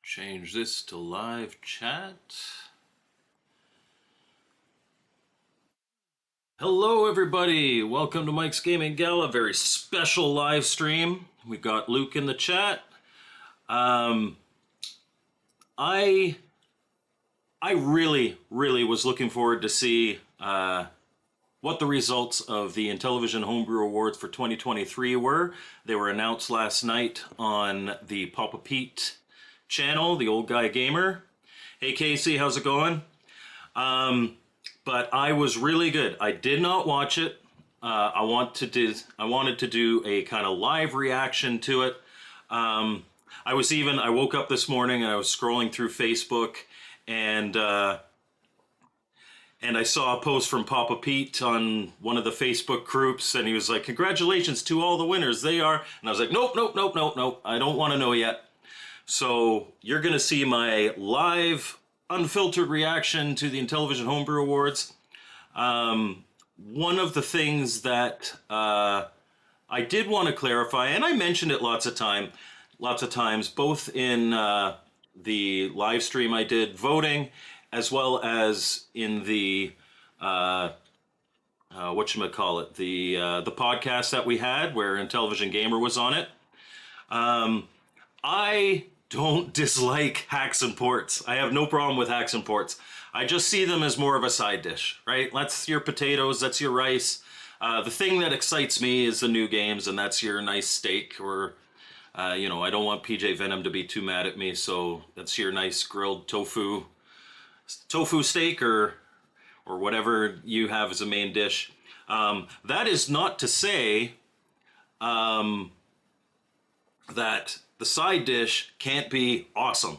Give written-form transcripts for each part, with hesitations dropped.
Change this to live chat. Hello everybody, welcome to Mike's Gaming Gala, very special live stream. We've got Luke in the chat. I really was looking forward to see what the results of the Intellivision Homebrew Awards for 2023 were. They were announced last night on the Papa Pete channel, the Old Guy Gamer. Hey Casey, how's it going? But I was really good. I did not watch it. I wanted to do a kind of live reaction to it. I woke up this morning and I was scrolling through Facebook and I saw a post from Papa Pete on one of the Facebook groups, and he was like, "Congratulations to all the winners. They are," and I was like, "Nope. I don't want to know yet." So you're going to see my live, unfiltered reaction to the Intellivision Homebrew Awards. One of the things that I did want to clarify, and I mentioned it lots of times, both in the live stream I did voting, as well as in the the podcast that we had where Intellivision Gamer was on it. I don't dislike hacks and ports. I have no problem with hacks and ports. I just see them as more of a side dish, right? That's your potatoes, that's your rice. The thing that excites me is the new games, and that's your nice steak, or, I don't want PJ Venom to be too mad at me, so that's your nice grilled tofu steak, or whatever you have as a main dish. That is not to say that the side dish can't be awesome.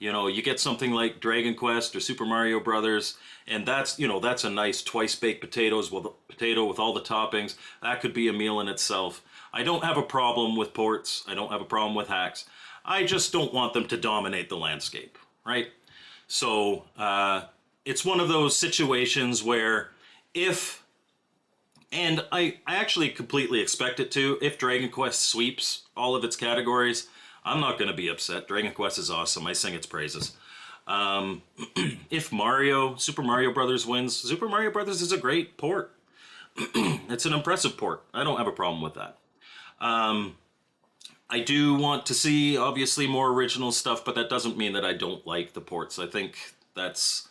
You get something like Dragon Quest or Super Mario Brothers, and that's a nice twice baked potato with all the toppings. That could be a meal in itself. I don't have a problem with ports. I don't have a problem with hacks. I just don't want them to dominate the landscape, right? So it's one of those situations where and I actually completely expect it to, if Dragon Quest sweeps all of its categories, I'm not going to be upset. Dragon Quest is awesome. I sing its praises. If Super Mario Brothers wins, Super Mario Brothers is a great port. It's an impressive port. I don't have a problem with that. I do want to see, obviously, more original stuff, but that doesn't mean that I don't like the ports. I think that's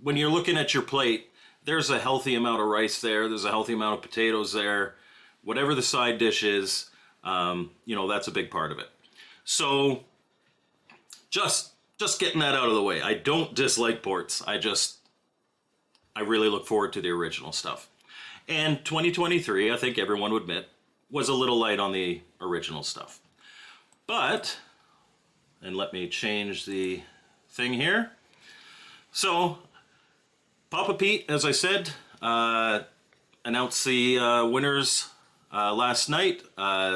when you're looking at your plate, there's a healthy amount of rice there. There's a healthy amount of potatoes there. Whatever the side dish is, that's a big part of it. So just getting that out of the way. I don't dislike ports. I really look forward to the original stuff. And 2023, I think everyone would admit, was a little light on the original stuff. But, and let me change the thing here. So, Papa Pete, as I said, announced the winners last night.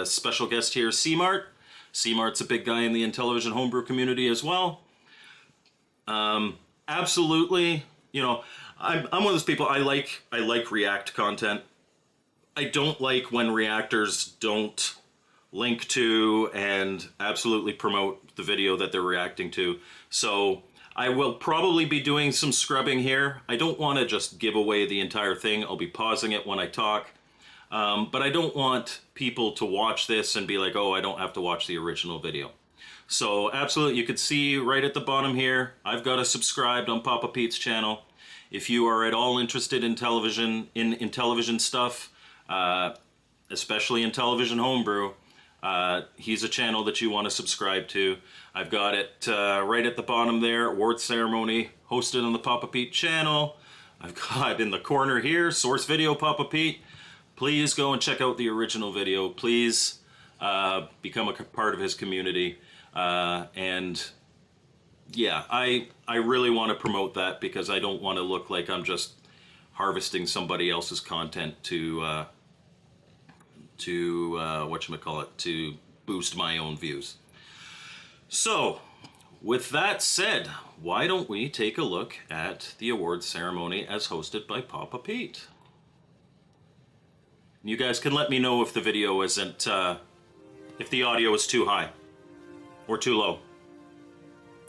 Special guest here, C-Mart. C-Mart's a big guy in the Intellivision Homebrew community as well. Absolutely, I'm one of those people, I like React content. I don't like when reactors don't link to and absolutely promote the video that they're reacting to. So I will probably be doing some scrubbing here. I don't want to just give away the entire thing. I'll be pausing it when I talk. But I don't want people to watch this and be like, oh, I don't have to watch the original video. So absolutely, you can see right at the bottom here, I've got a subscribed on Papa Pete's channel. If you are at all interested in television stuff, especially Intellivision Homebrew, he's a channel that you want to subscribe to. I've got it right at the bottom there, award ceremony hosted on the Papa Pete channel. I've got in the corner here, source video Papa Pete. Please go and check out the original video. Please become a part of his community. And yeah, I really want to promote that because I don't want to look like I'm just harvesting somebody else's content to boost my own views. So, with that said, why don't we take a look at the awards ceremony as hosted by Papa Pete? You guys can let me know if the video isn't, if the audio is too high. Or too low.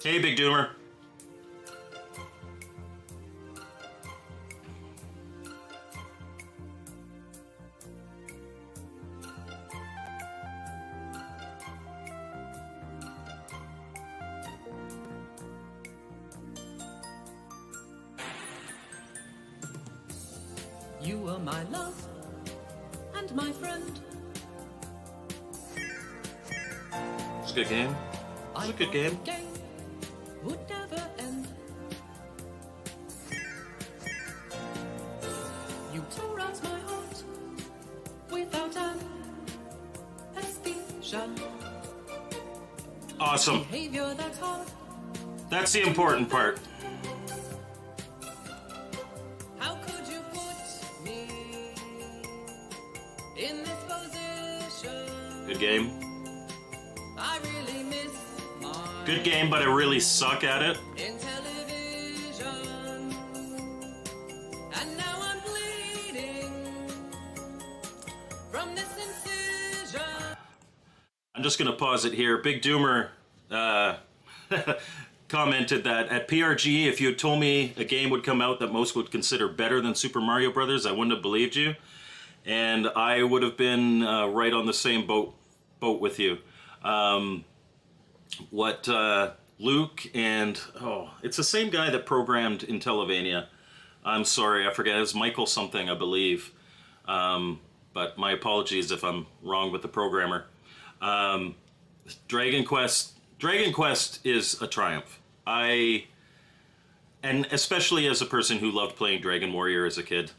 Hey, Big Doomer. You are my love and my friend. It's a good game. It's a good game. Would never end. You tore out my heart without an suspicion. Awesome. Behavior that's hard. That's the important part. How could you put me in this position? Good game. I really miss my Good game, but I really suck at it. Intellivision. And now I'm bleeding from this incision. I'm just going to pause it here. Big Doomer commented that at PRG, if you had told me a game would come out that most would consider better than Super Mario Brothers, I wouldn't have believed you. And I would have been right on the same boat with you. Luke and, it's the same guy that programmed Intellivision. I'm sorry, I forget, it was Michael something, I believe. But my apologies if I'm wrong with the programmer. Dragon Quest is a triumph. And especially as a person who loved playing Dragon Warrior as a kid.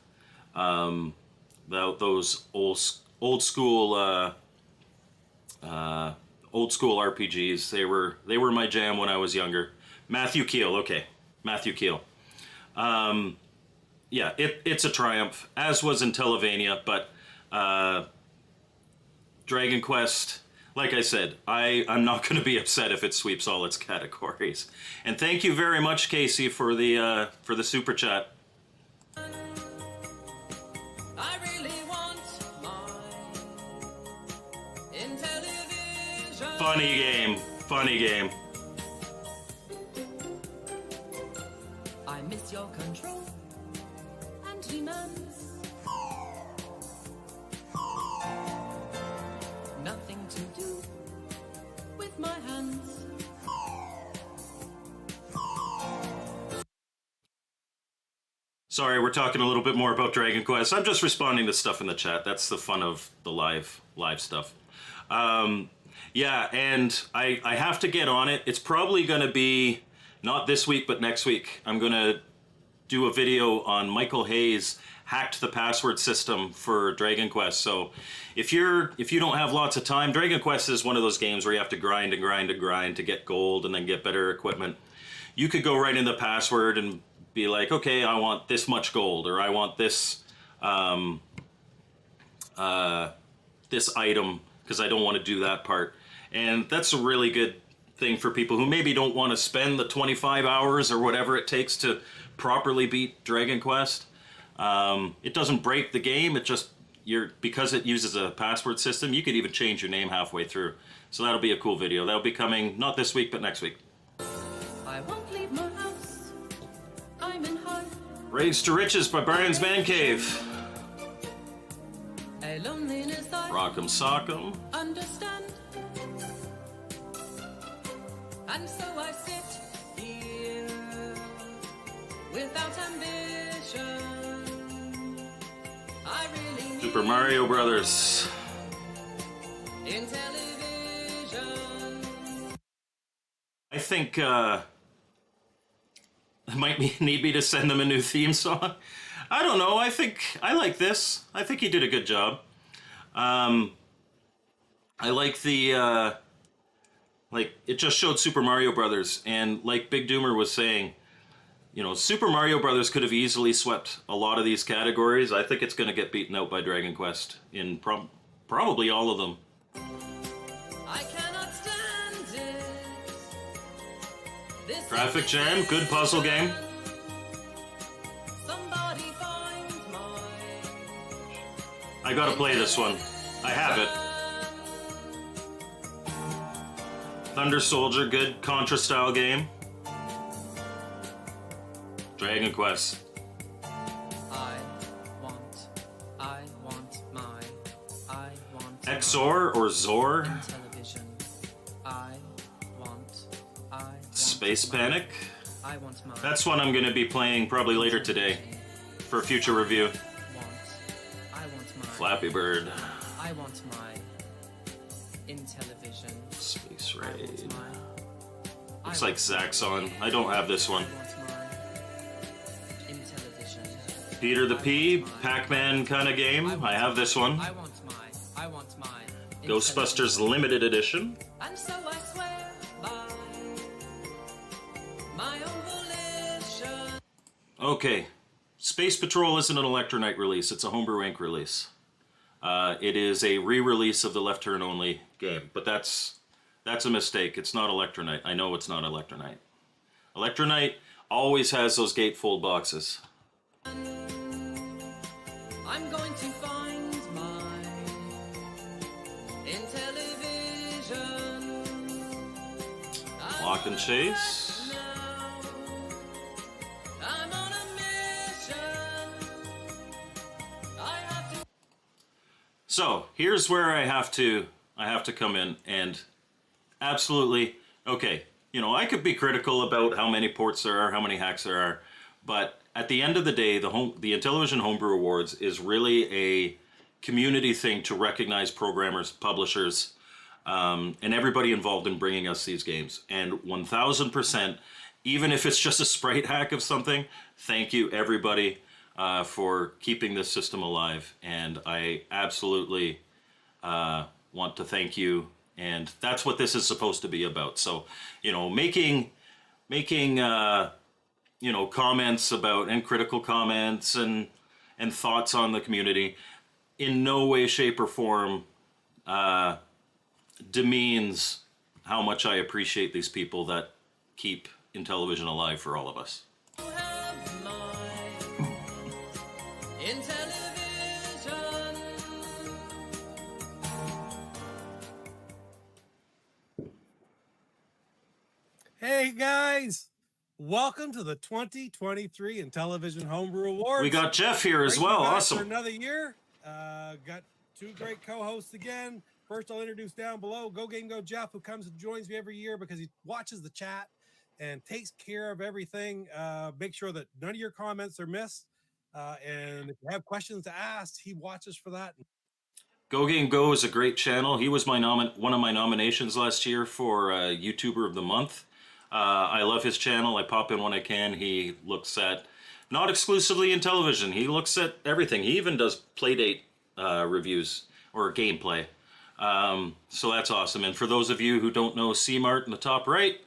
Those old school RPGs, they were my jam when I was younger. Matthew Keel, okay. Matthew Keel. Yeah, it's a triumph, as was Intellivision, but Dragon Quest, like I said, I'm not going to be upset if it sweeps all its categories. And thank you very much, Casey, for the super chat. I really want my Intellivision. Funny game, funny game. I miss your control and demands. Nothing to do with my hands. Sorry, we're talking a little bit more about Dragon Quest. I'm just responding to stuff in the chat. That's the fun of the live stuff. Yeah, and I have to get on it. It's probably going to be not this week, but next week. I'm going to do a video on Michael Hayes' hacked the password system for Dragon Quest. So if you don't have lots of time, Dragon Quest is one of those games where you have to grind and grind and grind to get gold and then get better equipment. You could go right in the password and be like, okay, I want this much gold, or I want this this item because I don't want to do that part. And that's a really good thing for people who maybe don't want to spend the 25 hours or whatever it takes to properly beat Dragon Quest. It doesn't break the game. It just, because it uses a password system, you could even change your name halfway through. So that'll be a cool video. That'll be coming not this week, but next week. I won't leave my house. I'm in high. Rags to Riches by Brian's Man Cave. A loneliness I Rock'em Sock'em. understand. And so I sit here without ambition. I really need Super Mario Brothers. Intellivision. I think I might need me to send them a new theme song. I don't know. I think I like this. I think he did a good job. I like the it just showed Super Mario Brothers, and like Big Doomer was saying, you know, Super Mario Brothers could have easily swept a lot of these categories. I think it's going to get beaten out by Dragon Quest in probably all of them. I cannot stand it. This Traffic Jam, good puzzle game. Somebody find my I gotta play this one. I have it. Thunder Soldier, good Contra style game. Dragon Quest. I want Exor or Zor. Intellivision. I want Space Panic. I want my That's one I'm going to be playing probably later today for a future review. I want my Flappy Bird. I want my Intellivision. Space I Raid. want my Looks like Zaxxon. I don't have this one. I want my Intellivision. Peter the P, Pac-Man kind of game. I have this one. I want my Ghostbusters Limited Edition. And so I swear by my own volition. Okay, Space Patrol isn't an Electronite release. It's a Homebrew Inc. release. It is a re-release of the Left Turn Only game, but that's a mistake. It's not Electronite. I know it's not Electronite. Electronite always has those gatefold boxes. I'm going to find my Intellivision. Lock and Chase. Now I'm on a mission. I have to. So here's where I have to come in and absolutely, okay, you know, I could be critical about how many ports there are, how many hacks there are, but at the end of the day, the Intellivision Homebrew Awards is really a community thing to recognize programmers, publishers, and everybody involved in bringing us these games. And 1000%, even if it's just a sprite hack of something, thank you everybody for keeping this system alive. And I absolutely want to thank you. And that's what this is supposed to be about. So, you know, making you know, comments about and critical comments and thoughts on the community in no way, shape, or form demeans how much I appreciate these people that keep Intellivision alive for all of us. Have my Intellivision. Hey guys, welcome to the 2023 Intellivision Homebrew Awards. We got Jeff here as Great to well. be back Awesome. for another year. Got two great co-hosts again. First, I'll introduce down below Go Game Go Jeff, who comes and joins me every year because he watches the chat and takes care of everything. Make sure that none of your comments are missed. And if you have questions to ask, he watches for that. Go Game Go is a great channel. He was my one of my nominations last year for YouTuber of the Month. I love his channel. I pop in when I can. He looks at not exclusively Intellivision. He looks at everything. He even does Playdate reviews or gameplay. So that's awesome. And for those of you who don't know C-Mart in the top right,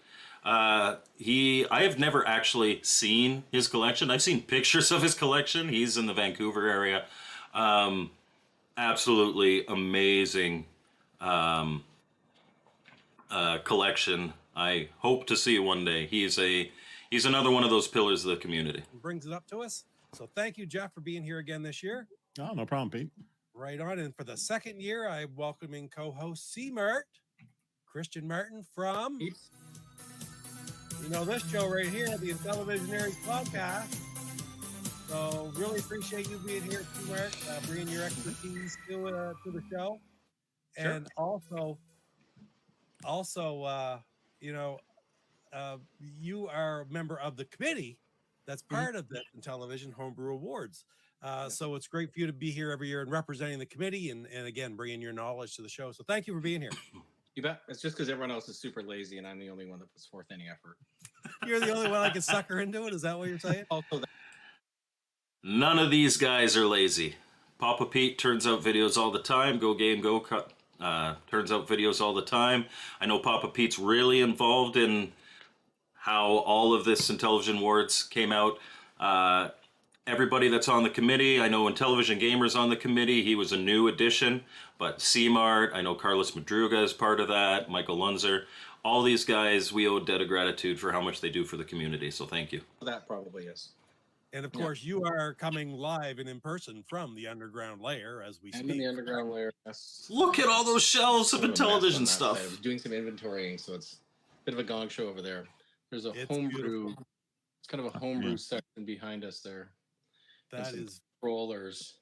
I have never actually seen his collection. I've seen pictures of his collection. He's in the Vancouver area. Absolutely amazing collection. I hope to see it one day. He's another one of those pillars of the community. Brings it up to us. So thank you, Jeff, for being here again this year. Oh, no problem, Pete. Right on. And for the second year, I'm welcoming co-host C-Mart, Christian Martin from, you know, this show right here, the Intellivisionaries podcast. So really appreciate you being here, C-Mart, bringing your expertise to the show. Sure. And also, you know, you are a member of the committee that's part of the Intellivision Homebrew Awards. So it's great for you to be here every year and representing the committee and again, bringing your knowledge to the show. So thank you for being here. You bet. It's just because everyone else is super lazy and I'm the only one that puts forth any effort. You're the only one I can sucker into it. Is that what you're saying? Also, None of these guys are lazy. Papa Pete turns out videos all the time. Go Game Go turns out videos all the time. I know Papa Pete's really involved in how all of this Intellivision Awards came out. Everybody that's on the committee, I know Intellivision Gamer's on the committee. He was a new addition, but C-Mart, I know Carlos Madruga is part of that, Michael Lunzer. All these guys, we owe a debt of gratitude for how much they do for the community, so thank you. that probably is. And of course, you are coming live and in person from the underground layer as we I'm speak. in the underground layer. Yes. Look at all those shelves of Sort of a mess Intellivision on that side. I stuff. was doing some inventorying, so it's a bit of a gong show over there. There's a It's homebrew. beautiful. It's kind of a homebrew section behind us there. That is rollers.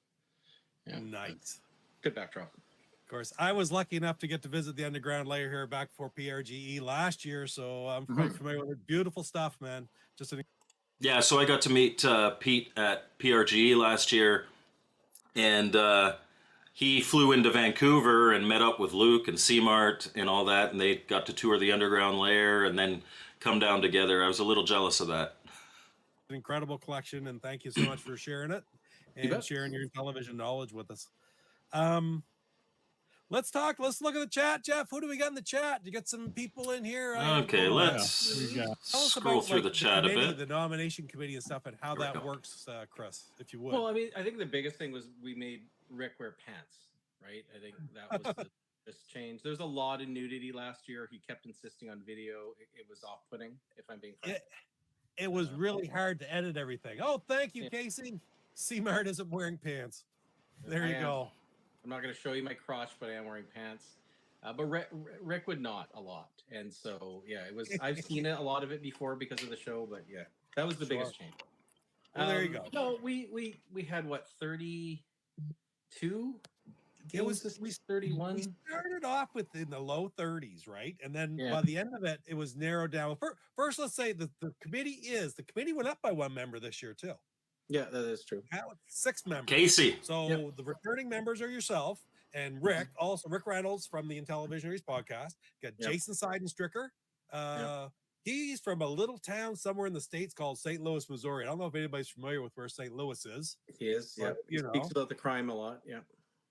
Yeah, nice. Good backdrop. Of course, I was lucky enough to get to visit the underground layer here back before PRGE last year, so I'm quite familiar with it. Beautiful stuff, man. Just an Yeah, so I got to meet Pete at PRGE last year, and he flew into Vancouver and met up with Luke and C-Mart and all that, and they got to tour the underground layer and then come down together. I was a little jealous of that. incredible collection, and thank you so much for sharing it and sharing your television knowledge with us. Let's look at the chat, Jeff. Who do we got in the chat? You got some people in here. Okay, let's scroll through the chat a bit. The nomination committee and stuff, and how that works, Chris, if you would. Well, I mean, I think the biggest thing was we made Rick wear pants, right? I think that was the biggest change. There's a lot of nudity last year. He kept insisting on video. It was off-putting, if I'm being frank. It was really hard to edit everything. Oh, thank you, Casey. C-Mart isn't wearing pants. There you go. I'm not going to show you my crotch, but I am wearing pants. But Rick would not a lot, and so it was. I've seen a lot of it before because of the show, but that was the biggest change. Well, there you go. No, we had what 32. It was 31. We started off in the low 30s, right? And then by the end of it, it was narrowed down. First, let's say the committee went up by one member this year too. Yeah, that is true. 6 members. Casey. So the returning members are yourself and Rick, also Rick Reynolds from the Intellivision podcast. Got Jason Seidenstricker. He's from a little town somewhere in the States called St. Louis, Missouri. I don't know if anybody's familiar with where St. Louis is. He is, but, he speaks about the crime a lot.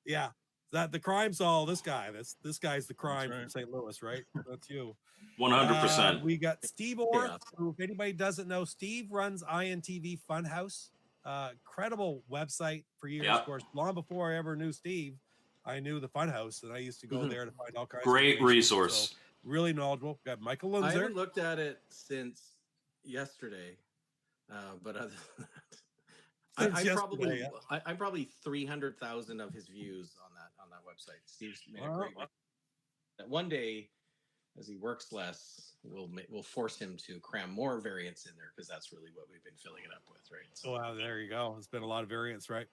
Yeah. That the crime's all this guy. This guy's the crime from St. Louis, right? That's you. 100%. We got Steve Orth, who, if anybody doesn't know, Steve runs INTV Funhouse. Incredible website for years, of course. Long before I ever knew Steve, I knew the Funhouse, and I used to go there to find all kinds great of resource. So, really knowledgeable. Got Michael Lunzer. I haven't looked at it since yesterday, but other than that, I'm probably 300,000 of his views on that website. Steve's made a great. That one day, as he works less, we'll force him to cram more variants in there because that's really what we've been filling it up with, right? So, there you go. It's been a lot of variants, right?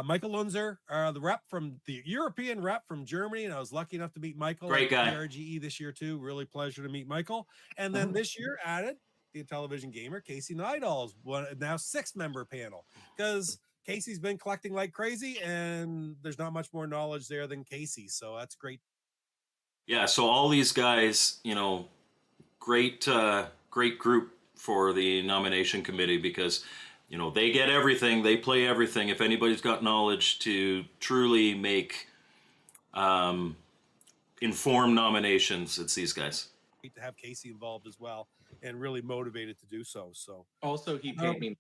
Michael Lunzer, the European rep from Germany, and I was lucky enough to meet Michael at PRGE this year too. Really pleasure to meet Michael. And then this year added the Intellivision gamer Casey Nidall's now 6-member panel because Casey's been collecting like crazy, and there's not much more knowledge there than Casey. So that's great. Yeah, so all these guys, great group for the nomination committee because, they get everything, they play everything. If anybody's got knowledge to truly make informed nominations, it's these guys. To have Casey involved as well and really motivated to do so. So also he paid me.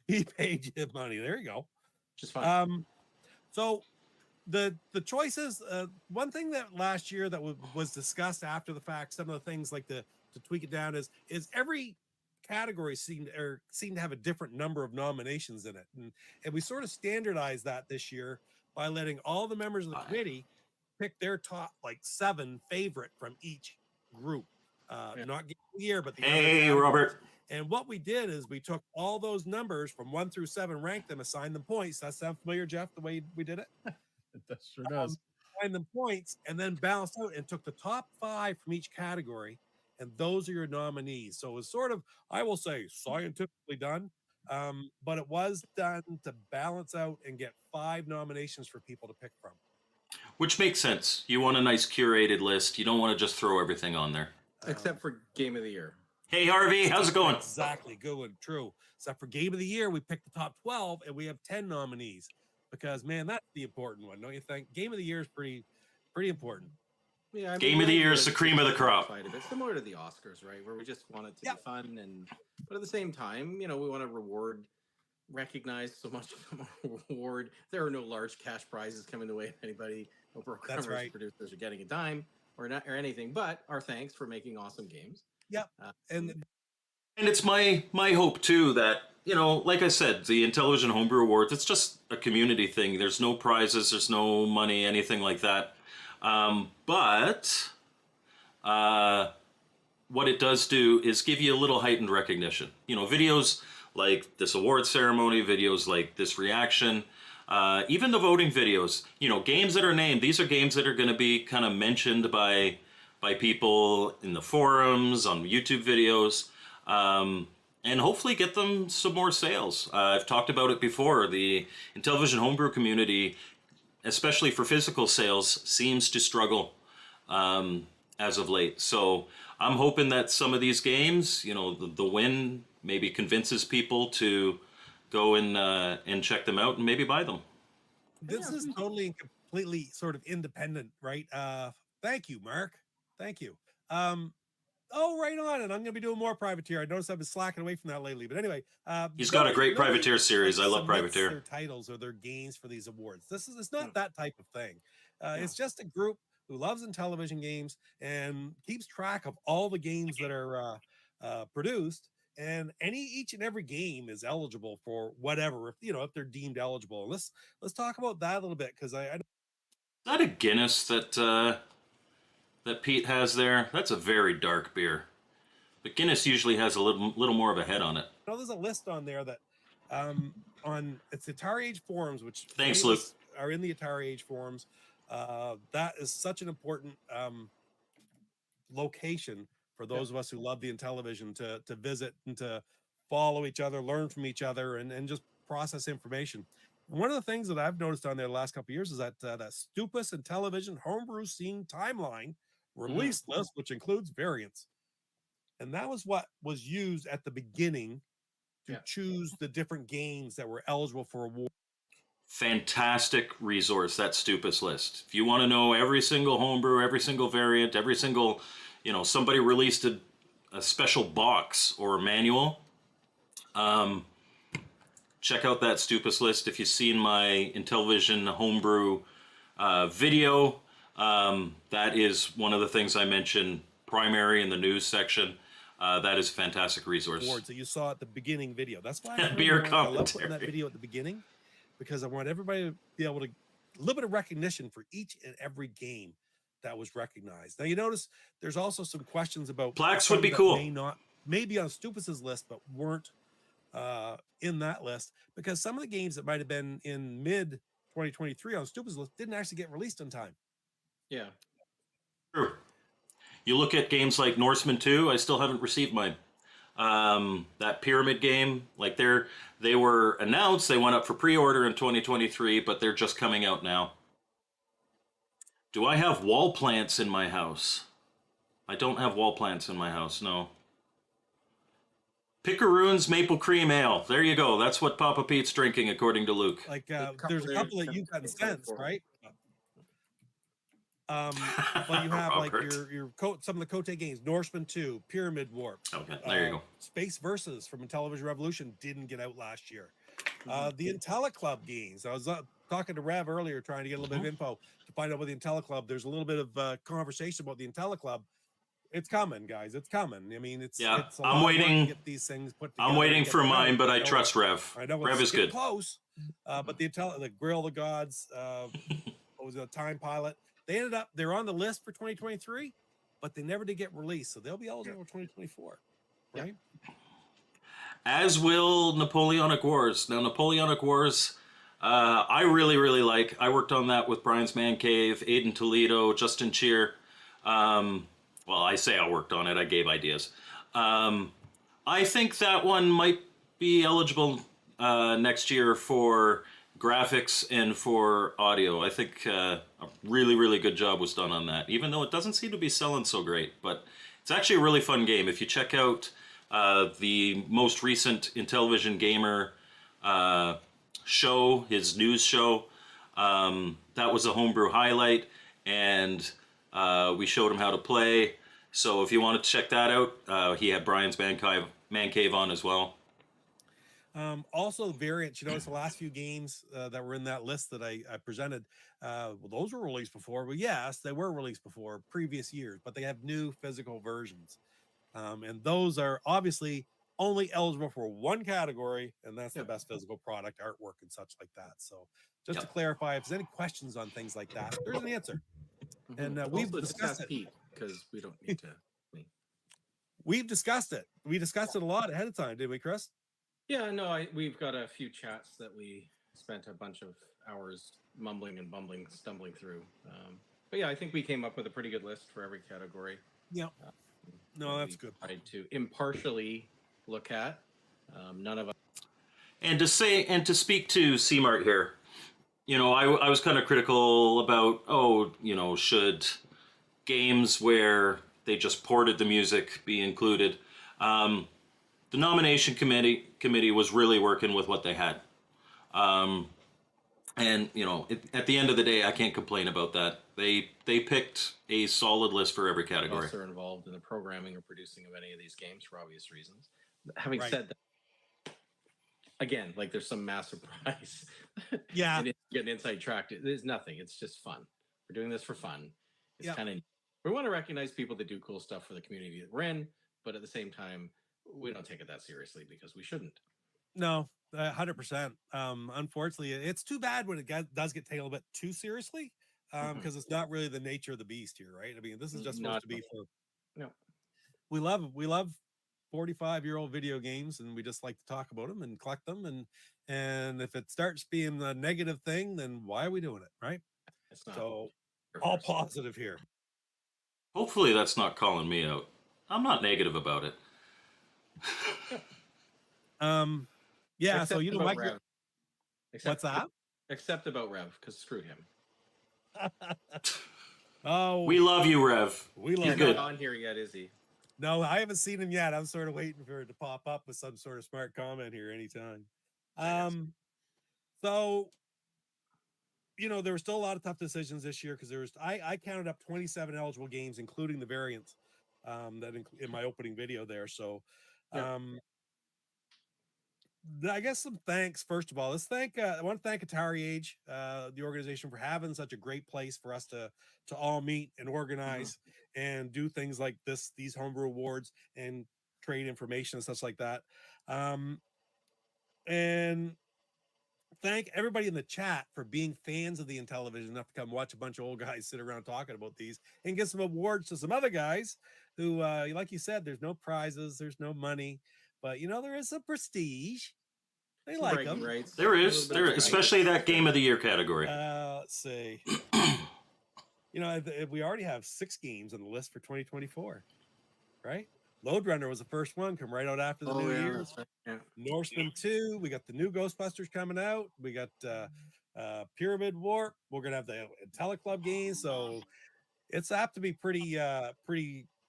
He paid you money. There you go. Just fine. So the choices, one thing that last year that was discussed after the fact, some of the things like to tweak it down is every category seemed to have a different number of nominations in it. And we sort of standardized that this year by letting all the members of the committee pick their top 7 favorite from each group. Not Game of the Year, but the Hey, Robert. And what we did is we took all those numbers from 1 through 7, ranked them, assigned them points. That sound familiar, Jeff, the way we did it? That sure does. Assigned them points and then balanced out and took the top 5 from each category. And those are your nominees. So it was sort of, I will say, scientifically done. But it was done to balance out and get 5 nominations for people to pick from. Which makes sense. You want a nice curated list. You don't want to just throw everything on there. Except for Game of the Year. Hey, Harvey, how's it going? Exactly. Good one. True. Except for Game of the Year, we picked the top 12 and we have 10 nominees because, man, that's the important one. Don't you think? Game of the Year is pretty important. Yeah, I mean, Game of the Year is the cream of the crop. It's similar to the Oscars, right? Where we just want it to be fun, but at the same time, we want to recognize so much reward. There are no large cash prizes coming the way of anybody. No programmers, producers are getting a dime or anything. But our thanks for making awesome games. Yep. And And it's my hope too that, like I said, the Intellivision Homebrew Awards, it's just a community thing. There's no prizes, there's no money, anything like that. But what it does do is give you a little heightened recognition. Videos like this award ceremony, videos like this reaction, even the voting videos. Games that are named. These are games that are going to be kind of mentioned by people in the forums, on YouTube videos, and hopefully get them some more sales. I've talked about it before. The Intellivision Homebrew community, especially for physical sales, seems to struggle as of late. So I'm hoping that some of these games, the win maybe convinces people to go and check them out and maybe buy them. This is totally and completely sort of independent, right? Thank you, Mark. Thank you. Oh, right on. And I'm going to be doing more Privateer. I noticed I've been slacking away from that lately. But anyway, he's got a great Privateer series. I love Privateer. Their titles or their games for these awards. It's not that type of thing. It's just a group who loves Intellivision games and keeps track of all the games that are produced. And each and every game is eligible for whatever, if they're deemed eligible. Let's talk about that a little bit, because I Is that a Guinness that Pete has there? That's a very dark beer. But Guinness usually has a little more of a head on it. There's a list on there that on it's the Atari Age forums, which thanks, Luke, are in the Atari Age forums. That is such an important location for those of us who love the Intellivision to visit and to follow each other, learn from each other, and just process information. And one of the things that I've noticed on there the last couple of years is that that Stupus Intellivision Homebrew Scene Timeline release list, which includes variants. And that was what was used at the beginning to choose the different games that were eligible for award. Fantastic resource, that Stupus list. If you want to know every single homebrew, every single variant, every single, somebody released a special box or a manual, check out that Stupus list. If you've seen my Intellivision Homebrew video, that is one of the things I mentioned primary in the news section. That is a fantastic resource. Awards that you saw at the beginning video. That's why I beer I love putting that video at the beginning, because I want everybody to be able to a little bit of recognition for each and every game that was recognized. Now you notice there's also some questions about plaques would be cool. May be on Stupus's list, but weren't in that list, because some of the games that might have been in mid 2023 on Stupus's list didn't actually get released on time. Yeah. True. You look at games like Norseman 2, I still haven't received mine. That Pyramid game, like they were announced, they went up for pre-order in 2023, but they're just coming out now. Do I have wall plants in my house? I don't have wall plants in my house, no. Picaroon's Maple Cream Ale. There you go. That's what Papa Pete's drinking, according to Luke. Like, there's a couple that you've gotten sense, right? But you have like some of the Cote games, Norseman 2, Pyramid Warp. Okay, there you go. Space Versus from Intellivision Revolution didn't get out last year. The IntelliClub games. I was talking to Rev earlier, trying to get a little bit of info to find out about the IntelliClub. There's a little bit of conversation about the IntelliClub. It's coming, guys. It's coming. I mean, it's I'm waiting to get these things put together. I'm waiting for mine, but I trust Rev. I know Rev is good. Close, but the Grill of the Gods, what was it, Time Pilot? They're on the list for 2023, but they never did get released, so they'll be eligible for 2024, right? As will Napoleonic Wars. Now, Napoleonic Wars, I really, really like. I worked on that with Brian's Man Cave, Aiden Toledo, Justin Cheer. Well, I say I worked on it. I gave ideas. I think that one might be eligible next year for graphics and for audio. I think a really, really good job was done on that, even though it doesn't seem to be selling so great. But it's actually a really fun game. If you check out the most recent Intellivision Gamer show, his news show, that was a homebrew highlight, and we showed him how to play. So if you want to check that out, he had Brian's Man Cave on as well. Also, variants. You notice the last few games that were in that list that I presented, well, those were released before. Well, yes, they were released before previous years, but they have new physical versions. And those are obviously only eligible for one category, and that's the best physical product, artwork, and such like that. So just to clarify, if there's any questions on things like that, there's an answer. And we've discussed it. Pete, because we don't need to. We've discussed it. We discussed it a lot ahead of time, did we, Chris? Yeah, no, we've got a few chats that we spent a bunch of hours mumbling and bumbling, stumbling through. But yeah, I think we came up with a pretty good list for every category. Yeah. No, that's good. Tried to impartially look at. None of us. And to speak to CMart here, you know, I was kind of critical about, should games where they just ported the music be included? The nomination committee was really working with what they had. And, at the end of the day, I can't complain about that. They picked a solid list for every category. Also involved in the programming or producing of any of these games for obvious reasons. Having said that, again, like there's some massive prize. Yeah. And get an inside track. There's nothing. It's just fun. We're doing this for fun. It's kind of, we want to recognize people that do cool stuff for the community that we're in, but at the same time, we don't take it that seriously because we shouldn't. No, 100%. Unfortunately, it's too bad when it does get taken a little bit too seriously, because it's not really the nature of the beast here, right? I mean, this is just supposed to be for. No. We love 45-year-old video games, and we just like to talk about them and collect them, and if it starts being a negative thing, then why are we doing it, right? It's not so all positive here. Hopefully that's not calling me out. I'm not negative about it. Yeah, except so you know, Mike, what's that? Except about Rev, because screw him. Oh, we love you, Rev. We love He's you. not on here yet, is he? No, I haven't seen him yet. I'm sort of waiting for it to pop up with some sort of smart comment here anytime. So, there were still a lot of tough decisions this year because I counted up 27 eligible games, including the variants that in my opening video there. So, I guess some thanks. First of all, I want to thank Atari Age, the organization, for having such a great place for us to all meet and organize and do things like these homebrew awards and trade information and stuff like that. And thank everybody in the chat for being fans of the Intellivision enough to come watch a bunch of old guys sit around talking about these and give some awards to some other guys who, like you said, there's no prizes, there's no money, but there is some prestige. They like them. Right. There is, especially that Game of the Year category. Let's see. We already have 6 games on the list for 2024, right? Load Runner was the first one, come right out after the new year. That's right. Yeah. Norseman 2, we got the new Ghostbusters coming out. We got Pyramid Warp. We're gonna have the Teleclub games, so it's apt to be pretty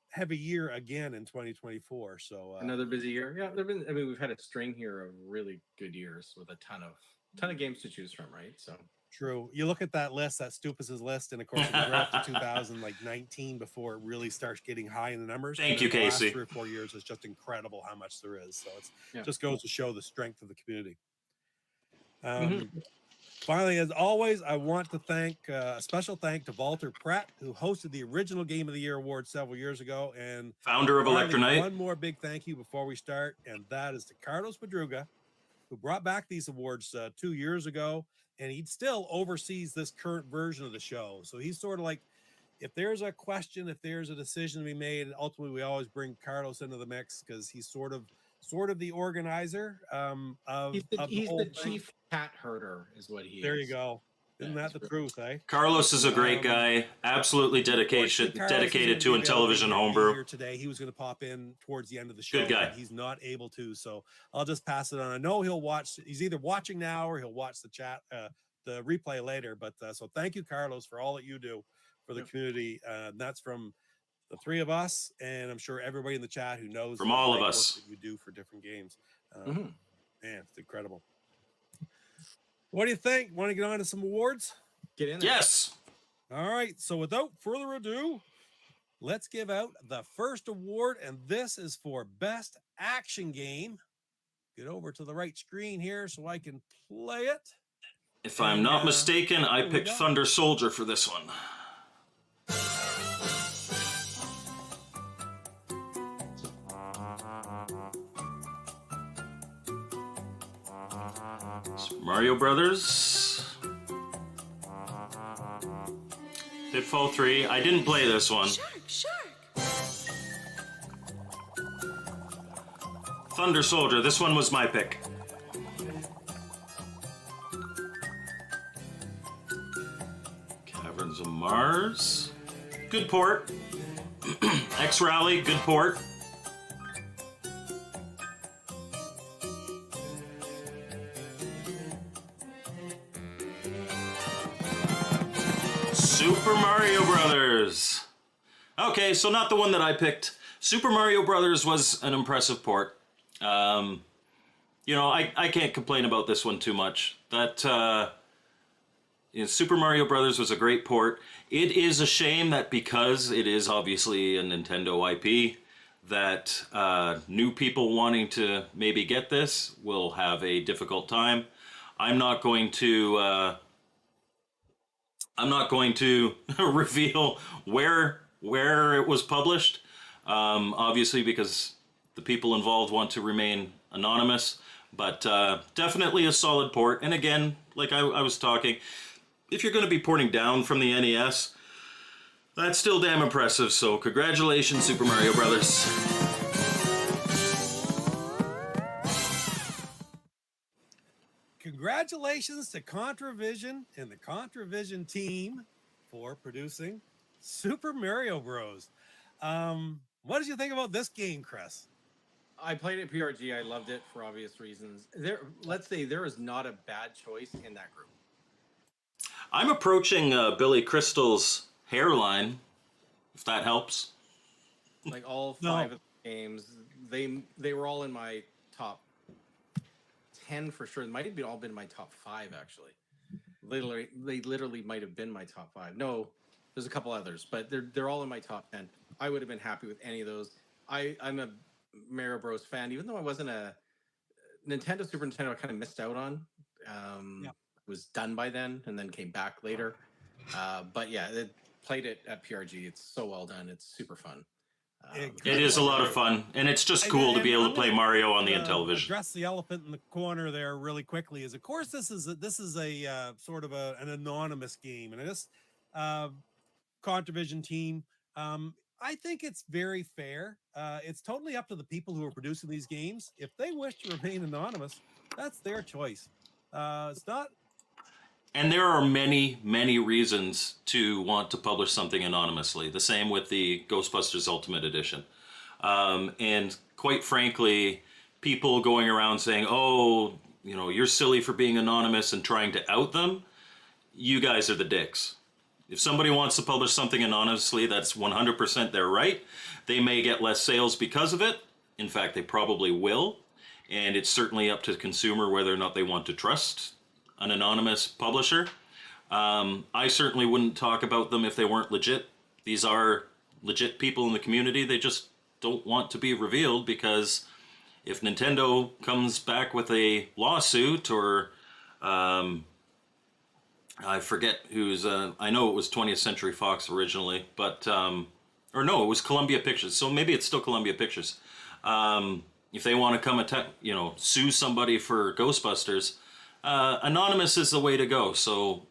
heavy year again in 2024. So another busy year. Yeah, we've had a string here of really good years with a ton of games to choose from, right? So true. You look at that list, that Stupus's list, and of course we're up to 2019 before it really starts getting high in the numbers. Thank you, Casey. Last 3 or 4 years is just incredible how much there is. So it just goes to show the strength of the community. Finally, as always, I want to thank a special thank to Walter Pratt, who hosted the original Game of the Year award several years ago, and founder of Electronite. One more big thank you before we start, and that is to Carlos Madruga, who brought back these awards 2 years ago, and he still oversees this current version of the show. So he's sort of like, if there's a question, if there's a decision to be made, ultimately we always bring Carlos into the mix because he's sort of the organizer he's the chief cat herder is what he is. There you go. Isn't that the truth, eh? Carlos is a great guy, absolutely dedicated to Intellivision Homebrew. Here today, he was going to pop in towards the end of the show. Good guy. But he's not able to, so I'll just pass it on. I know he'll watch. He's either watching now or he'll watch the chat, the replay later. But so thank you, Carlos, for all that you do for the community. That's from the 3 of us, and I'm sure everybody in the chat who knows from all of us that you do for different games. Man, it's incredible. What do you think? Want to get on to some awards? Get in there. Yes. All right. So without further ado, let's give out the first award, and this is for Best Action Game. Get over to the right screen here so I can play it. If I'm not mistaken, I picked Thunder Soldier for this one. Mario Brothers. Pitfall 3. I didn't play this one. Shark. Thunder Soldier. This one was my pick. Caverns of Mars. Good port. X-Rally. Good port. Super Mario Brothers. Okay, so not the one that I picked. Super Mario Brothers was an impressive port. You know, I can't complain about this one too much. That Super Mario Brothers was a great port. It is a shame that because it is obviously a Nintendo IP, that new people wanting to maybe get this will have a difficult time. I'm not going to reveal where it was published, obviously because the people involved want to remain anonymous, but definitely a solid port. And again, like I was talking, if you're going to be porting down from the NES, that's still damn impressive, so congratulations, Super Mario Brothers. Congratulations to Contravision and the Contravision team for producing Super Mario Bros. What did you think about this game, Chris? I played it PRG. I loved it for obvious reasons. Let's say there is not a bad choice in that group. I'm approaching Billy Crystal's hairline, if that helps. Like all five of the games, they were all in my top 10 for sure. It might have all been my top 5 actually. They literally might have been my top 5. No, there's a couple others, but they're all in my top 10. I would have been happy with any of those. I'm a Mario Bros fan, even though I wasn't a Nintendo, Super Nintendo. I kind of missed out on. It was done by then, and then came back later. But yeah, played it at PRG. It's so well done. It's super fun. It is a lot of fun, and it's just cool to be able to play Mario on the Intellivision. Address the elephant in the corner there really quickly. Is of course this is a sort of an anonymous game, and this Contravision team. I think it's very fair. It's totally up to the people who are producing these games. If they wish to remain anonymous, that's their choice. It's not. And there are many, many reasons to want to publish something anonymously. The same with the Ghostbusters Ultimate Edition. And quite frankly, people going around saying, oh, you know, you're silly for being anonymous and trying to out them. You guys are the dicks. If somebody wants to publish something anonymously, that's 100% their right. They may get less sales because of it. In fact, they probably will. And it's certainly up to the consumer whether or not they want to trust an anonymous publisher. I certainly wouldn't talk about them if they weren't legit. These are legit people in the community. They just don't want to be revealed because if Nintendo comes back with a lawsuit or I forget who's, I know it was 20th Century Fox originally, but, or no, it was Columbia Pictures. So maybe it's still Columbia Pictures. If they want to come sue somebody for Ghostbusters, anonymous is the way to go. So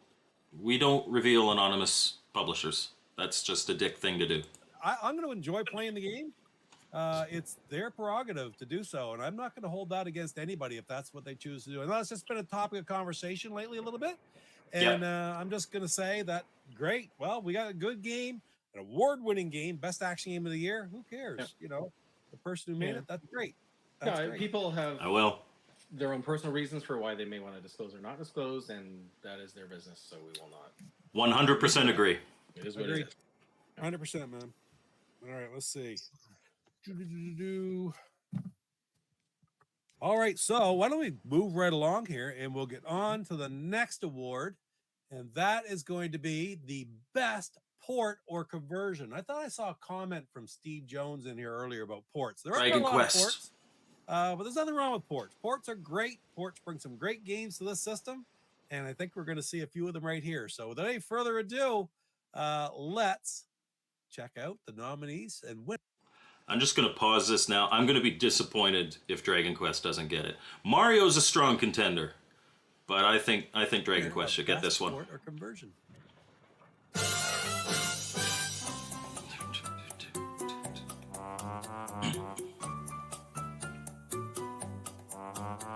we don't reveal anonymous publishers. That's just a dick thing to do. I'm going to enjoy playing the game. It's their prerogative to do so, and I'm not going to hold that against anybody if that's what they choose to do. And that's just been a topic of conversation lately a little bit. And I'm just going to say that, great. Well, we got a good game, an award-winning game, best action game of the year. Who cares? Yeah. You know, the person who made it, that's great. That's great. People have their own personal reasons for why they may want to disclose or not disclose, and that is their business, so we will not. 100% agree. It is what it is. 100%, man. All right, let's see. All right, so why don't we move right along here, and we'll get on to the next award, and that is going to be the best port or conversion. I thought I saw a comment from Steve Jones in here earlier about ports. There are a lot of ports, but there's nothing wrong with ports. Ports are great. Ports bring some great games to this system, and I think we're going to see a few of them right here. So without any further ado, let's check out the nominees and win. I'm just going to pause this now. I'm going to be disappointed if Dragon Quest doesn't get it. Mario's a strong contender. But I think Dragon Quest should get this one. Port or conversion.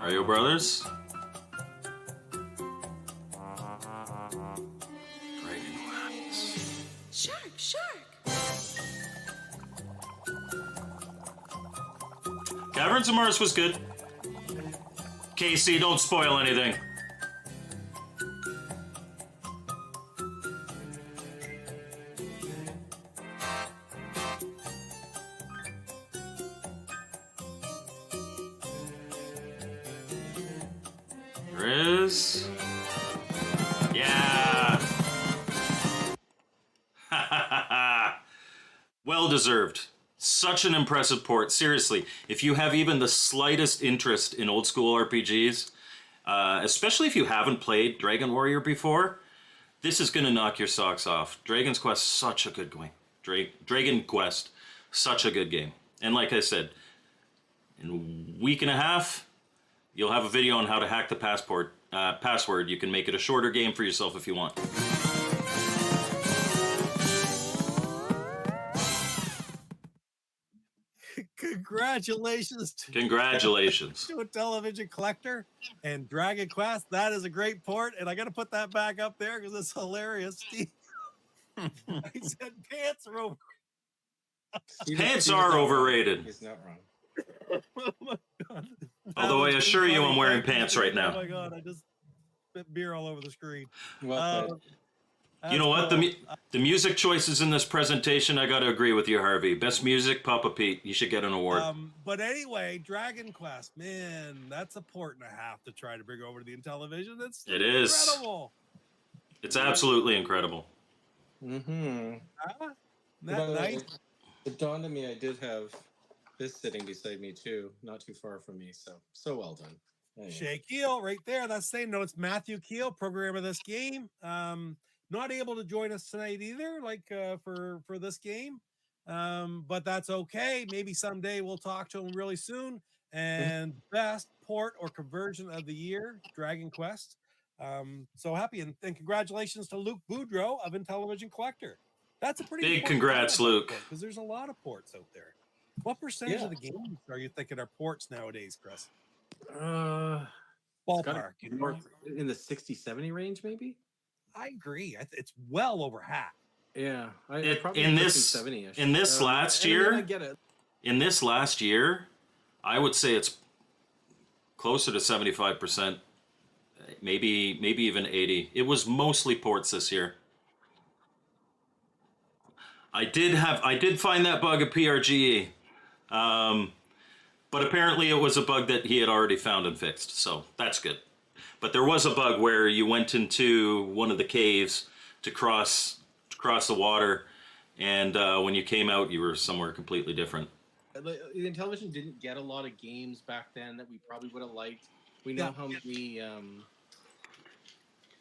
Are you brothers? Dragon Quest. Shark, shark. Caverns of Mars was good. Casey, don't spoil anything. There is. Yeah. Well deserved. Such an impressive port. Seriously, if you have even the slightest interest in old school RPGs, especially if you haven't played Dragon Warrior before, this is going to knock your socks off. Dragon's Quest, such a good game. Dragon Quest, such a good game. And like I said, in a week and a half, you'll have a video on how to hack the password. You can make it a shorter game for yourself if you want. Congratulations to Intellivision Collector and Dragon Quest. That is a great port, and I got to put that back up there because it's hilarious. Steve, I said pants are over. Pants are overrated. He's not wrong. Oh my God. Although I assure you I'm wearing pants right now. Oh my God, I just spit beer all over the screen. Well, You know what? The music choices in this presentation, I got to agree with you, Harvey. Best music, Papa Pete. You should get an award. But anyway, Dragon Quest, man, that's a port and a half to try to bring over to the Intellivision. It is incredible. It's absolutely incredible. mm-hmm. That night. It dawned on me I did have this sitting beside me too, not too far from me. So well done. Anyway. Shay Keel right there. That's saying no, it's Matthew Keel, programmer of this game. Not able to join us tonight either, like for this game. But that's okay. Maybe someday we'll talk to him really soon. And best port or conversion of the year, Dragon Quest. So happy and congratulations to Luke Boudreau of Intellivision Collector. That's a pretty big congrats, Luke. Because there's a lot of ports out there. What percentage of the games are you thinking are ports nowadays, Chris? Ballpark, more in the 60-70 range, maybe. I agree. It's well over half. Yeah, in this last year. I get it. In this last year, I would say it's closer to 75%, maybe even 80%. It was mostly ports this year. I did find that bug at PRGE, but apparently it was a bug that he had already found and fixed, so that's good. But there was a bug where you went into one of the caves to cross the water, and when you came out, you were somewhere completely different. The Intellivision didn't get a lot of games back then that we probably would have liked. We know how many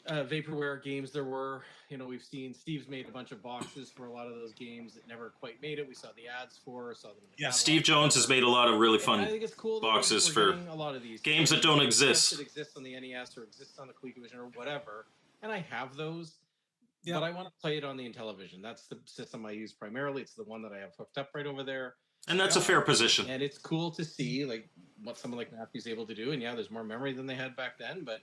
vaporware games there were. You know, we've seen Steve's made a bunch of boxes for a lot of those games that never quite made it. We saw the ads for, saw them in the catalog. Steve Jones has made a lot of really fun boxes for a lot of these games that don't exist. That exist on the NES or exist on the ColecoVision or whatever. And I have those, but I want to play it on the Intellivision. That's the system I use primarily. It's the one that I have hooked up right over there. And that's a fair position. And it's cool to see like what someone like Matthew's able to do. And yeah, there's more memory than they had back then, but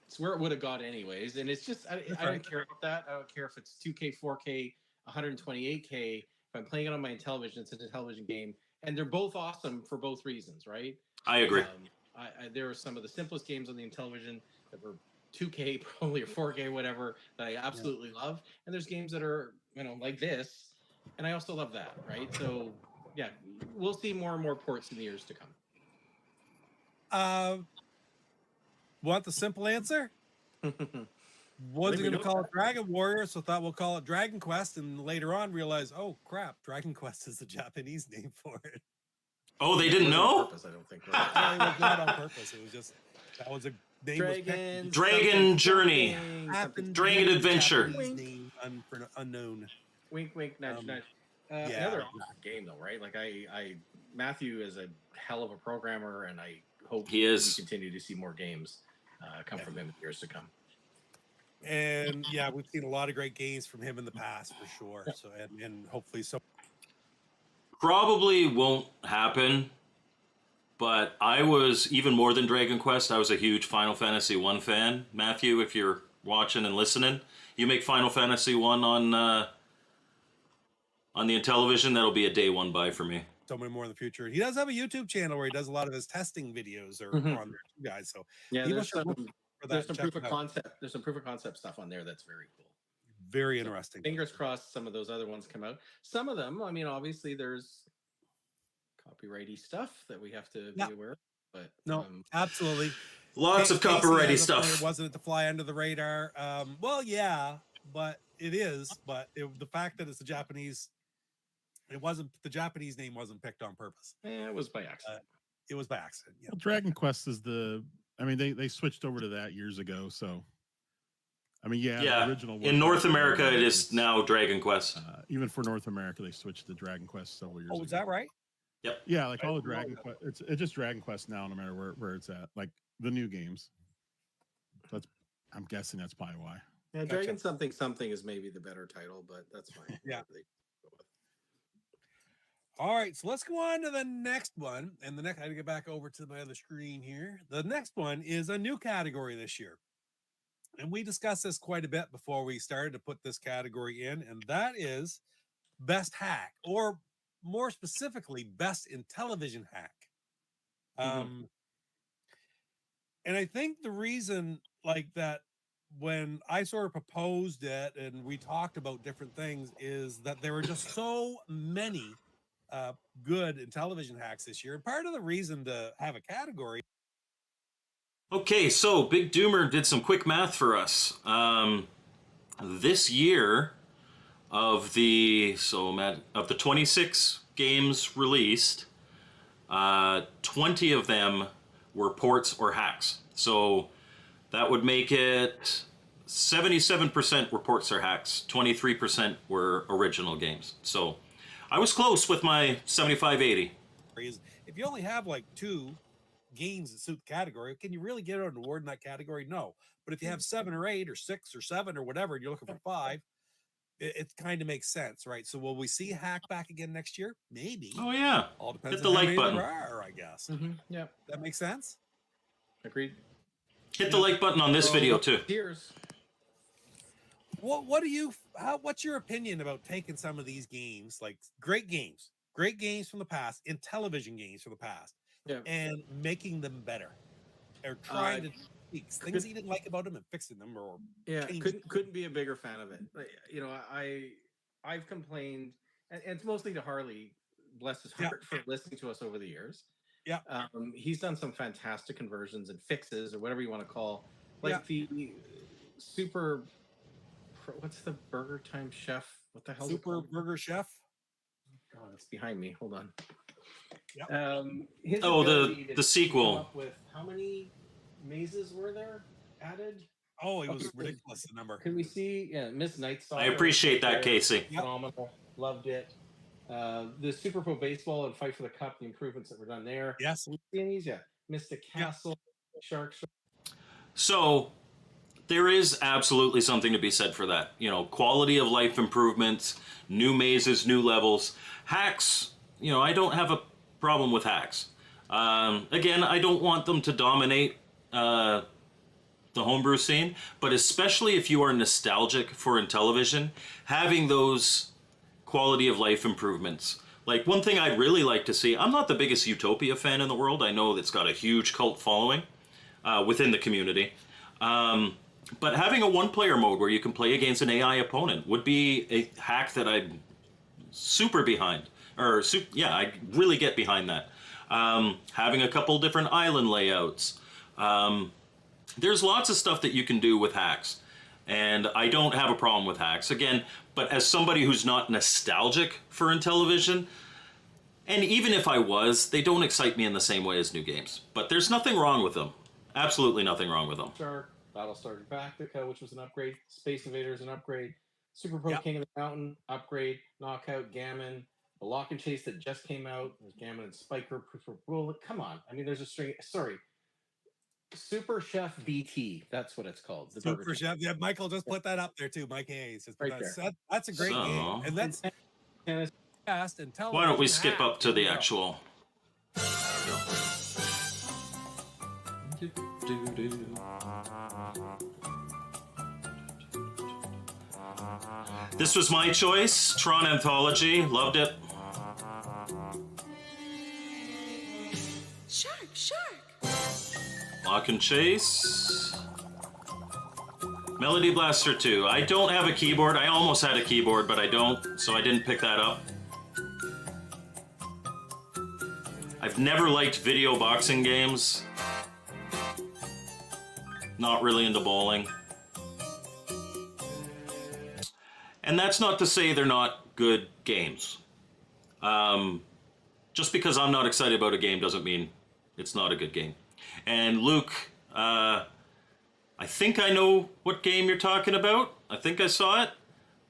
it's where it would have got anyways. And it's just, I don't care about that. I don't care if it's 2K, 4K, 128K. If I'm playing it on my Intellivision, it's a Intellivision game. And they're both awesome for both reasons, right? I agree. There are some of the simplest games on the Intellivision that were 2K probably or 4K, whatever, that I absolutely love. And there's games that are, like this. And I also love that, right? So, yeah, we'll see more and more ports in the years to come. Want the simple answer? Wasn't going to call it Dragon Warrior, so thought we'll call it Dragon Quest, and later on realized, oh crap, Dragon Quest is the Japanese name for it. Oh, they didn't know? Purpose, I don't think. It was not on purpose. It was just that was a name. Dragon Journey, Dragon Adventure. Name unknown. Wink, wink, nudge, nudge. Another awesome game though, right? Like Matthew is a hell of a programmer, and I hope he is. We continue to see more games come from him in years to come. And yeah, we've seen a lot of great games from him in the past for sure. So and hopefully so. Probably won't happen, but I was, even more than Dragon Quest, I was a huge Final Fantasy 1 fan. Matthew, if you're watching and listening, you make Final Fantasy 1 on the Intellivision, that'll be a day one buy for me. So many more in the future. He does have a YouTube channel where he does a lot of his testing videos are on there too, guys. So yeah, people there's should look some, for that. there's some proof of Check it out. concept. There's some proof of concept stuff on there that's very cool. Very So interesting. fingers crossed some of those other ones come out. Some of them, I mean, obviously there's copyrighty stuff that we have to be aware of. But no, absolutely. Lots of copyrighty stuff. Wasn't it to fly under the radar? Well, yeah, but it is. But the fact that it's the Japanese, it wasn't, the Japanese name wasn't picked on purpose. It was by accident. It was by accident. Yeah. Well, Dragon Quest is I mean, they switched over to that years ago. So, I mean, yeah. The original in North America, it is now Dragon Quest. Even for North America, they switched to Dragon Quest several years ago. Oh, is that right? Yep. Yeah, like all the Dragon Quest, it's just Dragon Quest now, no matter where it's at. Like the new games. I'm guessing that's probably why. Yeah, Dragon something is maybe the better title, but that's fine. Yeah. All right, so let's go on to the next one. And the next, I gotta get back over to my other screen here. The next one is a new category this year. And we discussed this quite a bit before we started to put this category in, and that is best hack, or more specifically, best Intellivision hack. And I think the reason like that, when I sort of proposed it and we talked about different things, is that there were just so many good Intellivision hacks this year. And part of the reason to have a category. Okay, so Big Doomer did some quick math for us. This year, of the 26 games released, 20 of them were ports or hacks. So that would make it 77% were ports or hacks, 23% were original games. So I was close with my 75-80. If you only have like 2 games that suit the category, can you really get an award in that category? No. But if you have 7 or 8 or 6 or 7 or whatever, and you're looking for 5, it kind of makes sense, right? So will we see hack back again next year? Maybe. Oh yeah. All depends Hit the on like how many button. there are, I guess. Yeah. That makes sense? Agreed. Hit the like button on this video too. Cheers. What's your opinion about taking some of these games, like great games from the past, Intellivision games from the past, and making them better, or trying to fix things you didn't like about them and fixing them, or couldn't be a bigger fan of it. You know, I've complained, and it's mostly to Harley, bless his heart, for listening to us over the years. Yeah, he's done some fantastic conversions and fixes, or whatever you want to call, like the super. What's the Burger Time Chef? What the hell? Super Burger Chef. Oh, it's behind me. Hold on. Yeah. The sequel. With how many mazes were there added? Oh, it was ridiculous, the number. Can we see? Yeah, Miss Nightstalker. I appreciate that, Casey. Phenomenal. Loved it. The Super Pro Baseball and Fight for the Cup, the improvements that were done there. Yes. Yeah. Mystic Castle, Shark. So there is absolutely something to be said for that. You know, quality of life improvements, new mazes, new levels. Hacks, you know, I don't have a problem with hacks. Again, I don't want them to dominate the homebrew scene, but especially if you are nostalgic for Intellivision, having those quality of life improvements. Like, one thing I'd really like to see, I'm not the biggest Utopia fan in the world. I know it's got a huge cult following within the community. But having a one-player mode where you can play against an AI opponent would be a hack that I'd super behind. I'd really get behind that. Having a couple different island layouts. There's lots of stuff that you can do with hacks. And I don't have a problem with hacks. Again, but as somebody who's not nostalgic for Intellivision, and even if I was, they don't excite me in the same way as new games. But there's nothing wrong with them. Absolutely nothing wrong with them. Battlestar Galactica, which was an upgrade. Space Invaders, an upgrade. Super Pro King of the Mountain, upgrade. Knockout, Gammon. The Lock and Chase that just came out. There's Gammon and Spiker. Proof of Bullet. Come on. I mean, there's a string. Sorry. Super Chef BT. That's what it's called. The Super Burger Chef. Yeah, Michael just put that up there too. Mike Hayes. Just put Right that. there. That's a great game, and that's And fast and television. Why don't we skip hack. up to the actual? This was my choice. Tron Anthology. Loved it. Shark, shark. Lock and Chase. Melody Blaster 2. I don't have a keyboard. I almost had a keyboard, but I don't, so I didn't pick that up. I've never liked video boxing games. Not really into bowling. And that's not to say they're not good games. Just because I'm not excited about a game doesn't mean it's not a good game. And Luke, I think I know what game you're talking about. I think I saw it.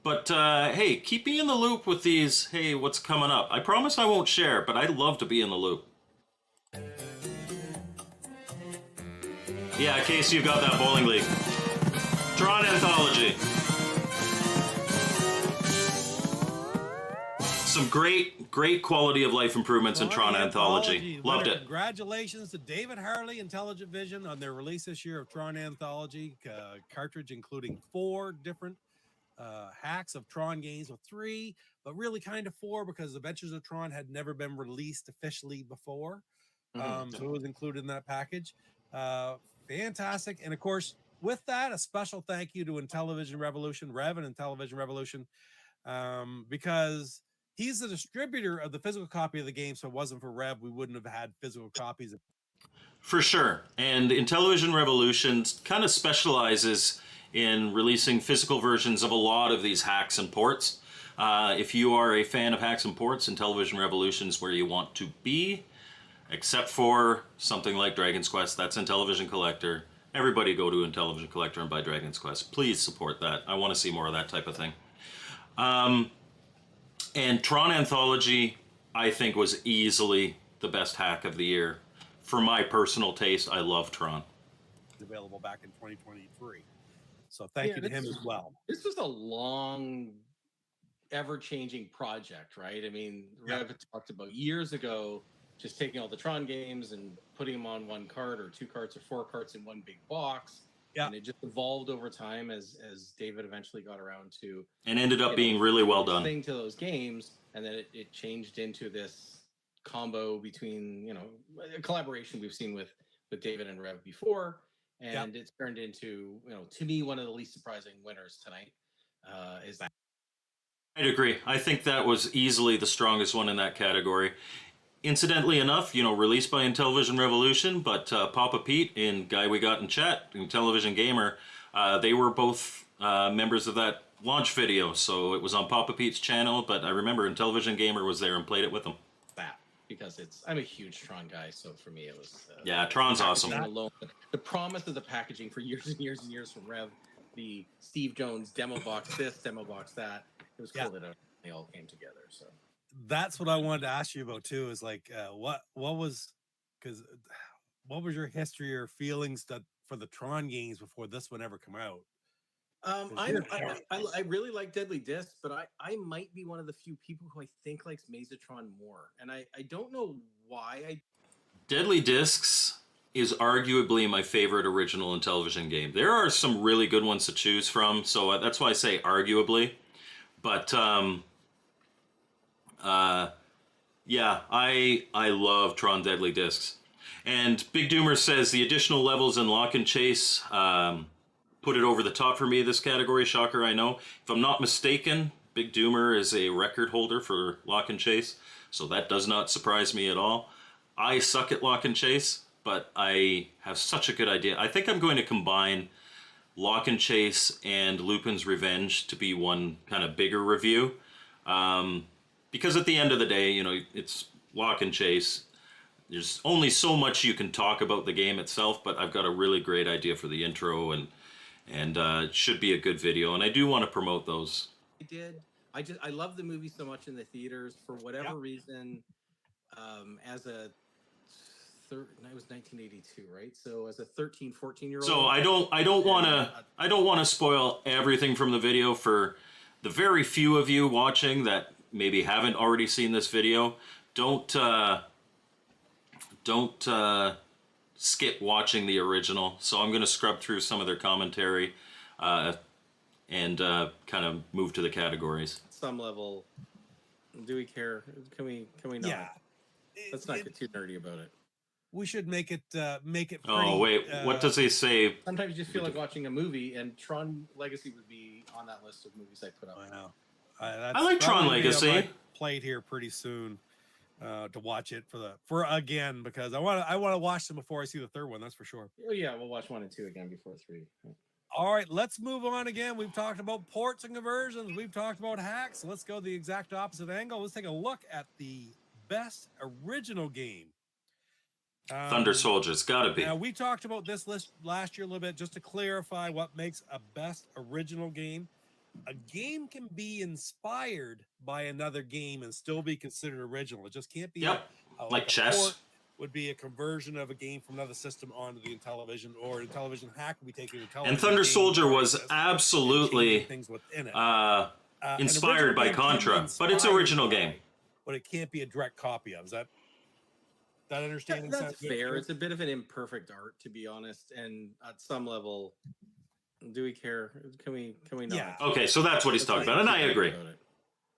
But hey, keep me in the loop with these, hey, what's coming up. I promise I won't share, but I'd love to be in the loop. Yeah, Casey, you got that bowling league. Tron Anthology. Some great quality of life improvements in Tron Anthology. Loved it. Congratulations to David Harley, Intellivision, on their release this year of Tron Anthology cartridge, including 4 different hacks of Tron games, with 3, but really kind of 4 because Adventures of Tron had never been released officially before. So it was included in that package. Fantastic. And of course, with that, a special thank you to Intellivision Revolution, Rev and Intellivision Revolution, because he's the distributor of the physical copy of the game. So if it wasn't for Rev, we wouldn't have had physical copies. For sure. And Intellivision Revolution kind of specializes in releasing physical versions of a lot of these hacks and ports. If you are a fan of hacks and ports, Intellivision Revolution is where you want to be, except for something like Dragon's Quest. That's Intellivision Collector. Everybody go to Intellivision Collector and buy Dragon's Quest. Please support that. I want to see more of that type of thing. And Tron Anthology, I think, was easily the best hack of the year. For my personal taste, I love Tron. Available back in 2023. So thank you to him as well. This was a long, ever-changing project, right? I mean, Rev talked about years ago, just taking all the Tron games and putting them on 1 cart or 2 carts or 4 carts in one big box. Yeah. And it just evolved over time as David eventually got around to, and ended up being really well done. Thing to those games, and then it changed into this combo between, a collaboration we've seen with David and Rev before, and it's turned into, to me, one of the least surprising winners tonight. Is that? I'd agree. I think that was easily the strongest one in that category. Incidentally enough, released by Intellivision Revolution, but Papa Pete and guy we got in chat, Intellivision Gamer, they were both members of that launch video, so it was on Papa Pete's channel, but I remember Intellivision Gamer was there and played it with them. That, because I'm a huge Tron guy, so for me it was... yeah, Tron's awesome. Alone, the promise of the packaging for years and years and years from Rev, the Steve Jones demo box this, demo box that, it was cool that they all came together, so... That's what I wanted to ask you about too. Is like, what was your history or feelings for the Tron games before this one ever come out? I really like Deadly Discs, but I might be one of the few people who I think likes Mazatron more, and I don't know why. Deadly Discs is arguably my favorite original Intellivision game. There are some really good ones to choose from, so that's why I say arguably, but. Yeah, I love Tron Deadly Discs. And Big Doomer says the additional levels in Lock and Chase put it over the top for me, this category. Shocker, I know. If I'm not mistaken, Big Doomer is a record holder for Lock and Chase, so that does not surprise me at all. I suck at Lock and Chase, but I have such a good idea. I think I'm going to combine Lock and Chase and Lupin's Revenge to be one kind of bigger review. Because at the end of the day, it's Lock and Chase. There's only so much you can talk about the game itself, but I've got a really great idea for the intro, and it should be a good video. And I do want to promote those. I love the movie so much in the theaters for whatever reason. As a it was 1982, right? So as a 13, 14-year-old. So I don't want to spoil everything from the video for the very few of you watching that maybe haven't already seen this video. Don't skip watching the original. So I'm going to scrub through some of their commentary and kind of move to the categories. At some level, do we care? Can we not? Yeah. Let's not get too nerdy about it. We should make it pretty. Oh wait, what does he say? Sometimes you just feel like watching a movie, and Tron Legacy would be on that list of movies I put up. Wow. I like Tron Legacy. Played here pretty soon to watch it for again, because I want to watch them before I see the third one. That's for sure. Oh yeah, we'll watch 1 and 2 again before 3. All right, let's move on again. We've talked about ports and conversions. We've talked about hacks. So let's go the exact opposite angle. Let's take a look at the best original game. Thunder Soldier's gotta be. Now, we talked about this list last year a little bit, just to clarify what makes a best original game. A game can be inspired by another game and still be considered original. It just can't be like chess. Port would be a conversion of a game from another system onto the Intellivision, or an Intellivision hack would be taking a Intellivision. And Thunder Soldier was absolutely things within it. inspired by Contra, but it's original game. But it can't be a direct copy of. Is that understanding? That's fair. It's a bit of an imperfect art, to be honest, and at some level, do we care? Can we not? Yeah. Okay, so that's what he's talking about, and I agree.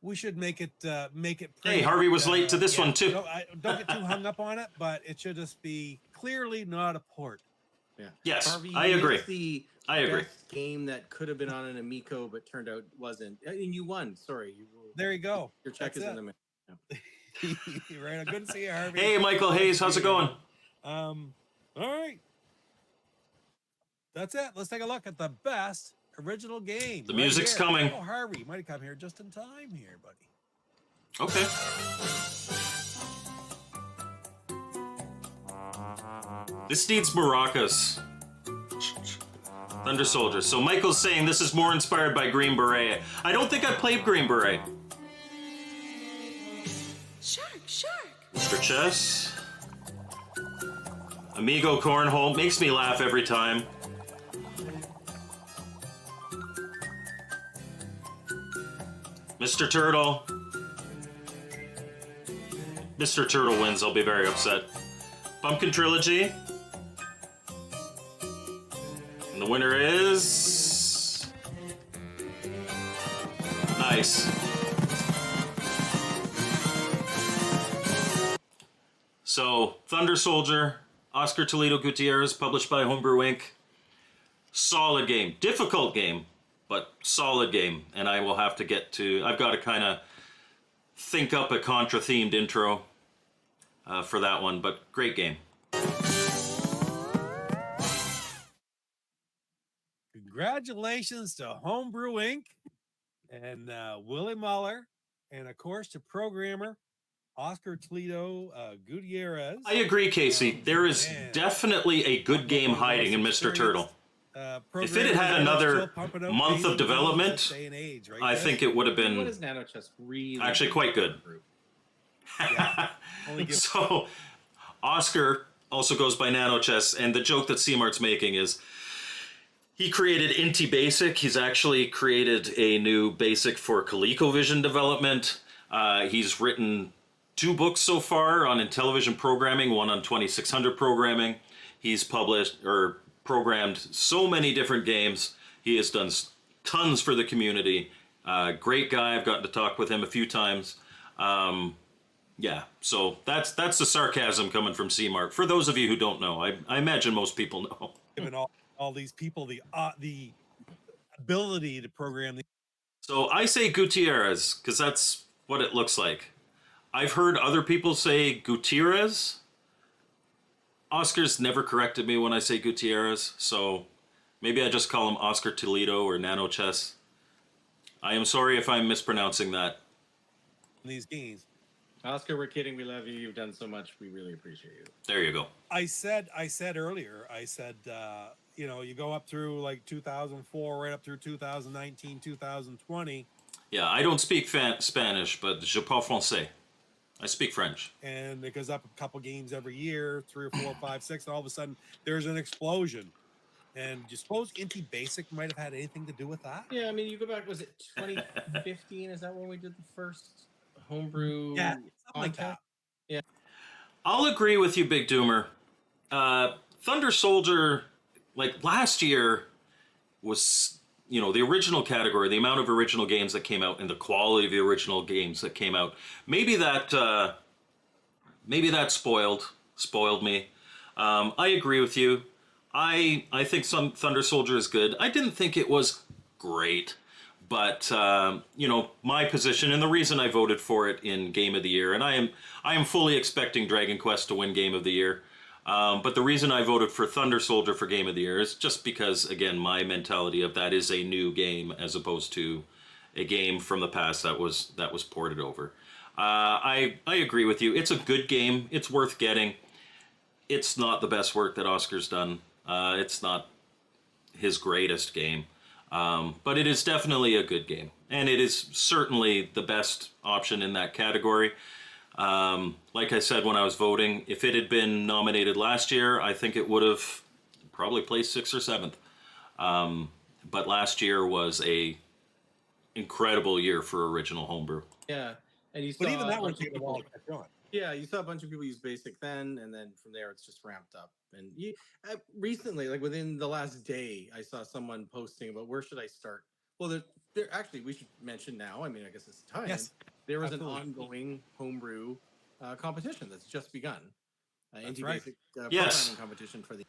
We should make it pretty, hey, Harvey was late to this one too. Don't get too hung up on it, but it should just be clearly not a port. Yeah. Yes, Harvey, I agree. I agree. Best game that could have been on an Amico, but turned out wasn't. And you won. Sorry. There you go. Your check That's is in the mail. Yeah. Right. Good to see you, Harvey. Hey, Michael Hayes, how's it going? All right. That's it. Let's take a look at the best original game. The music's coming. Oh, Harvey, you might have come here just in time here, buddy. Okay. This needs maracas. Thunder Soldier. So Michael's saying this is more inspired by Green Beret. I don't think I played Green Beret. Shark. Mr. Chess. Amigo Cornhole. Makes me laugh every time. Mr. Turtle. Mr. Turtle wins, I'll be very upset. Pumpkin Trilogy. And the winner is... Nice. So, Thunder Soldier, Oscar Toledo Gutierrez, published by Homebrew Inc. Solid game. Difficult game, but solid game. And I will have to get to... I've got to kind of think up a Contra-themed intro for that one, but great game. Congratulations to Homebrew Inc. and Willie Muller, and of course to programmer Oscar Toledo Gutierrez. I agree, Casey. There is definitely a good game hiding in Mr. Turtle. If it had another month of development, I think it would have been What is Nano Chess really actually quite good. Yeah. So, Oscar also goes by Nano Chess, and the joke that C-Mart's making is he created Inti Basic. He's actually created a new basic for ColecoVision development. He's written 2 books so far on Intellivision programming, one on 2600 programming. He's published or programmed so many different games. He has done tons for the community. Great guy. I've gotten to talk with him a few times. Yeah, so that's the sarcasm coming from C-Mart. For those of you who don't know, I imagine most people know. Given all these people the ability to program. So I say Gutierrez because that's what it looks like. I've heard other people say Gutierrez. Oscar's never corrected me when I say Gutierrez, so maybe I just call him Oscar Toledo or Nano Chess. I am sorry if I'm mispronouncing that. These games. Oscar, we're kidding. We love you. You've done so much. We really appreciate you. There you go. I said earlier, you go up through like 2004, right up through 2019, 2020. Yeah, I don't speak Spanish, but je parle français. I speak French. And it goes up a couple games every year, 3 or 4, 5, 6, and all of a sudden there's an explosion. And do you suppose Inti Basic might have had anything to do with that? Yeah, I mean, you go back, was it 2015? Is that when we did the first homebrew Yeah, something like that. Yeah. I'll agree with you, Big Doomer. Thunder Soldier, like last year, was, you know, the original category, the amount of original games that came out and the quality of the original games that came out. Maybe that spoiled me. I agree with you. I think some Thunder Soldier is good. I didn't think it was great, but you know, my position and the reason I voted for it in Game of the Year, and I am fully expecting Dragon Quest to win Game of the Year. But the reason I voted for Thunder Soldier for Game of the Year is just because, again, my mentality of that is a new game as opposed to a game from the past that was ported over. I agree with you. It's a good game. It's worth getting. It's not the best work that Oscar's done. It's not his greatest game. But it is definitely a good game. And it is certainly the best option in that category. Like I said when I was voting, if it had been nominated last year, I think it would have probably placed 6th or 7th. But last year was a incredible year for original homebrew. Yeah, and you saw But even that one came along. Yeah, you saw a bunch of people use basic then, and then from there it's just ramped up. And recently, like within the last day, I saw someone posting about where should I start. Well, there actually we should mention now. I mean, I guess it's time. Yes, there was absolutely. an ongoing homebrew competition that's just begun. That's Inti right. Basic Yes. programming competition for the.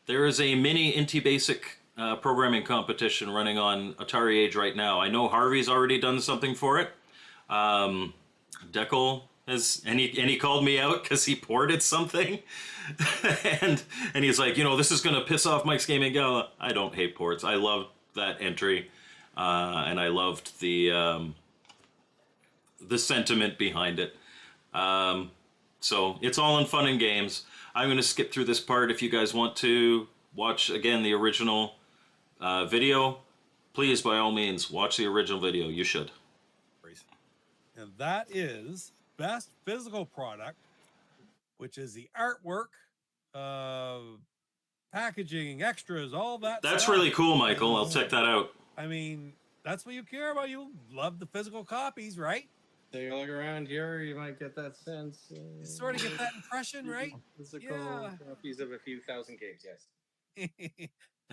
There is a mini Inti Basic programming competition running on Atari Age right now. I know Harvey's already done something for it. Deckel has, and he called me out because he ported something, and he's like, you know, this is gonna piss off Mike's Gaming Gala. I don't hate ports. I loved that entry, and I loved the sentiment behind it. So it's all in fun and games. I'm going to skip through this part. If you guys want to watch, again, the original video, please, by all means, watch the original video. You should. And that is Best Physical Product, which is the artwork, packaging, extras, all that That's stuff. really cool, Michael. I'll check that out. I mean, that's what you care about. You love the physical copies, right? So you look around here, you might get that sense. You sort of get that impression, right? Physical copies of a few thousand games, yes.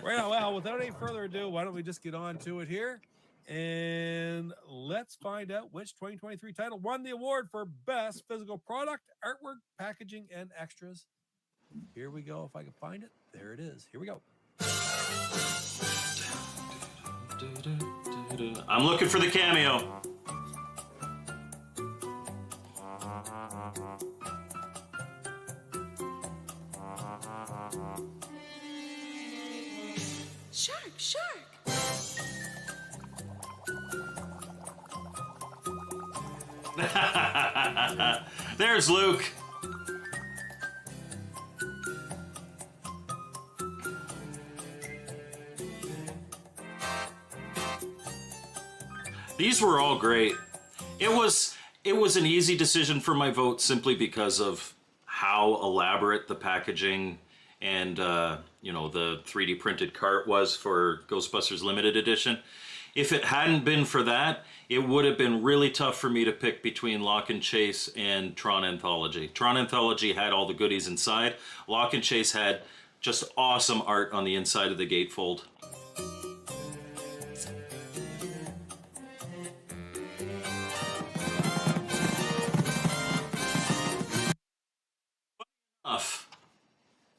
Right on. Well, without any further ado, why don't we just get on to it here? And let's find out which 2023 title won the award for Best Physical Product, Artwork, Packaging, and Extras. Here we go. If I can find it. There it is. Here we go. I'm looking for the cameo. Shark, shark. There's Luke. These were all great. It was an easy decision for my vote simply because of how elaborate the packaging and you know, the 3D printed cart was for Ghostbusters Limited Edition. If it hadn't been for that, it would have been really tough for me to pick between Lock and Chase and Tron Anthology. Tron Anthology had all the goodies inside. Lock and Chase had just awesome art on the inside of the gatefold.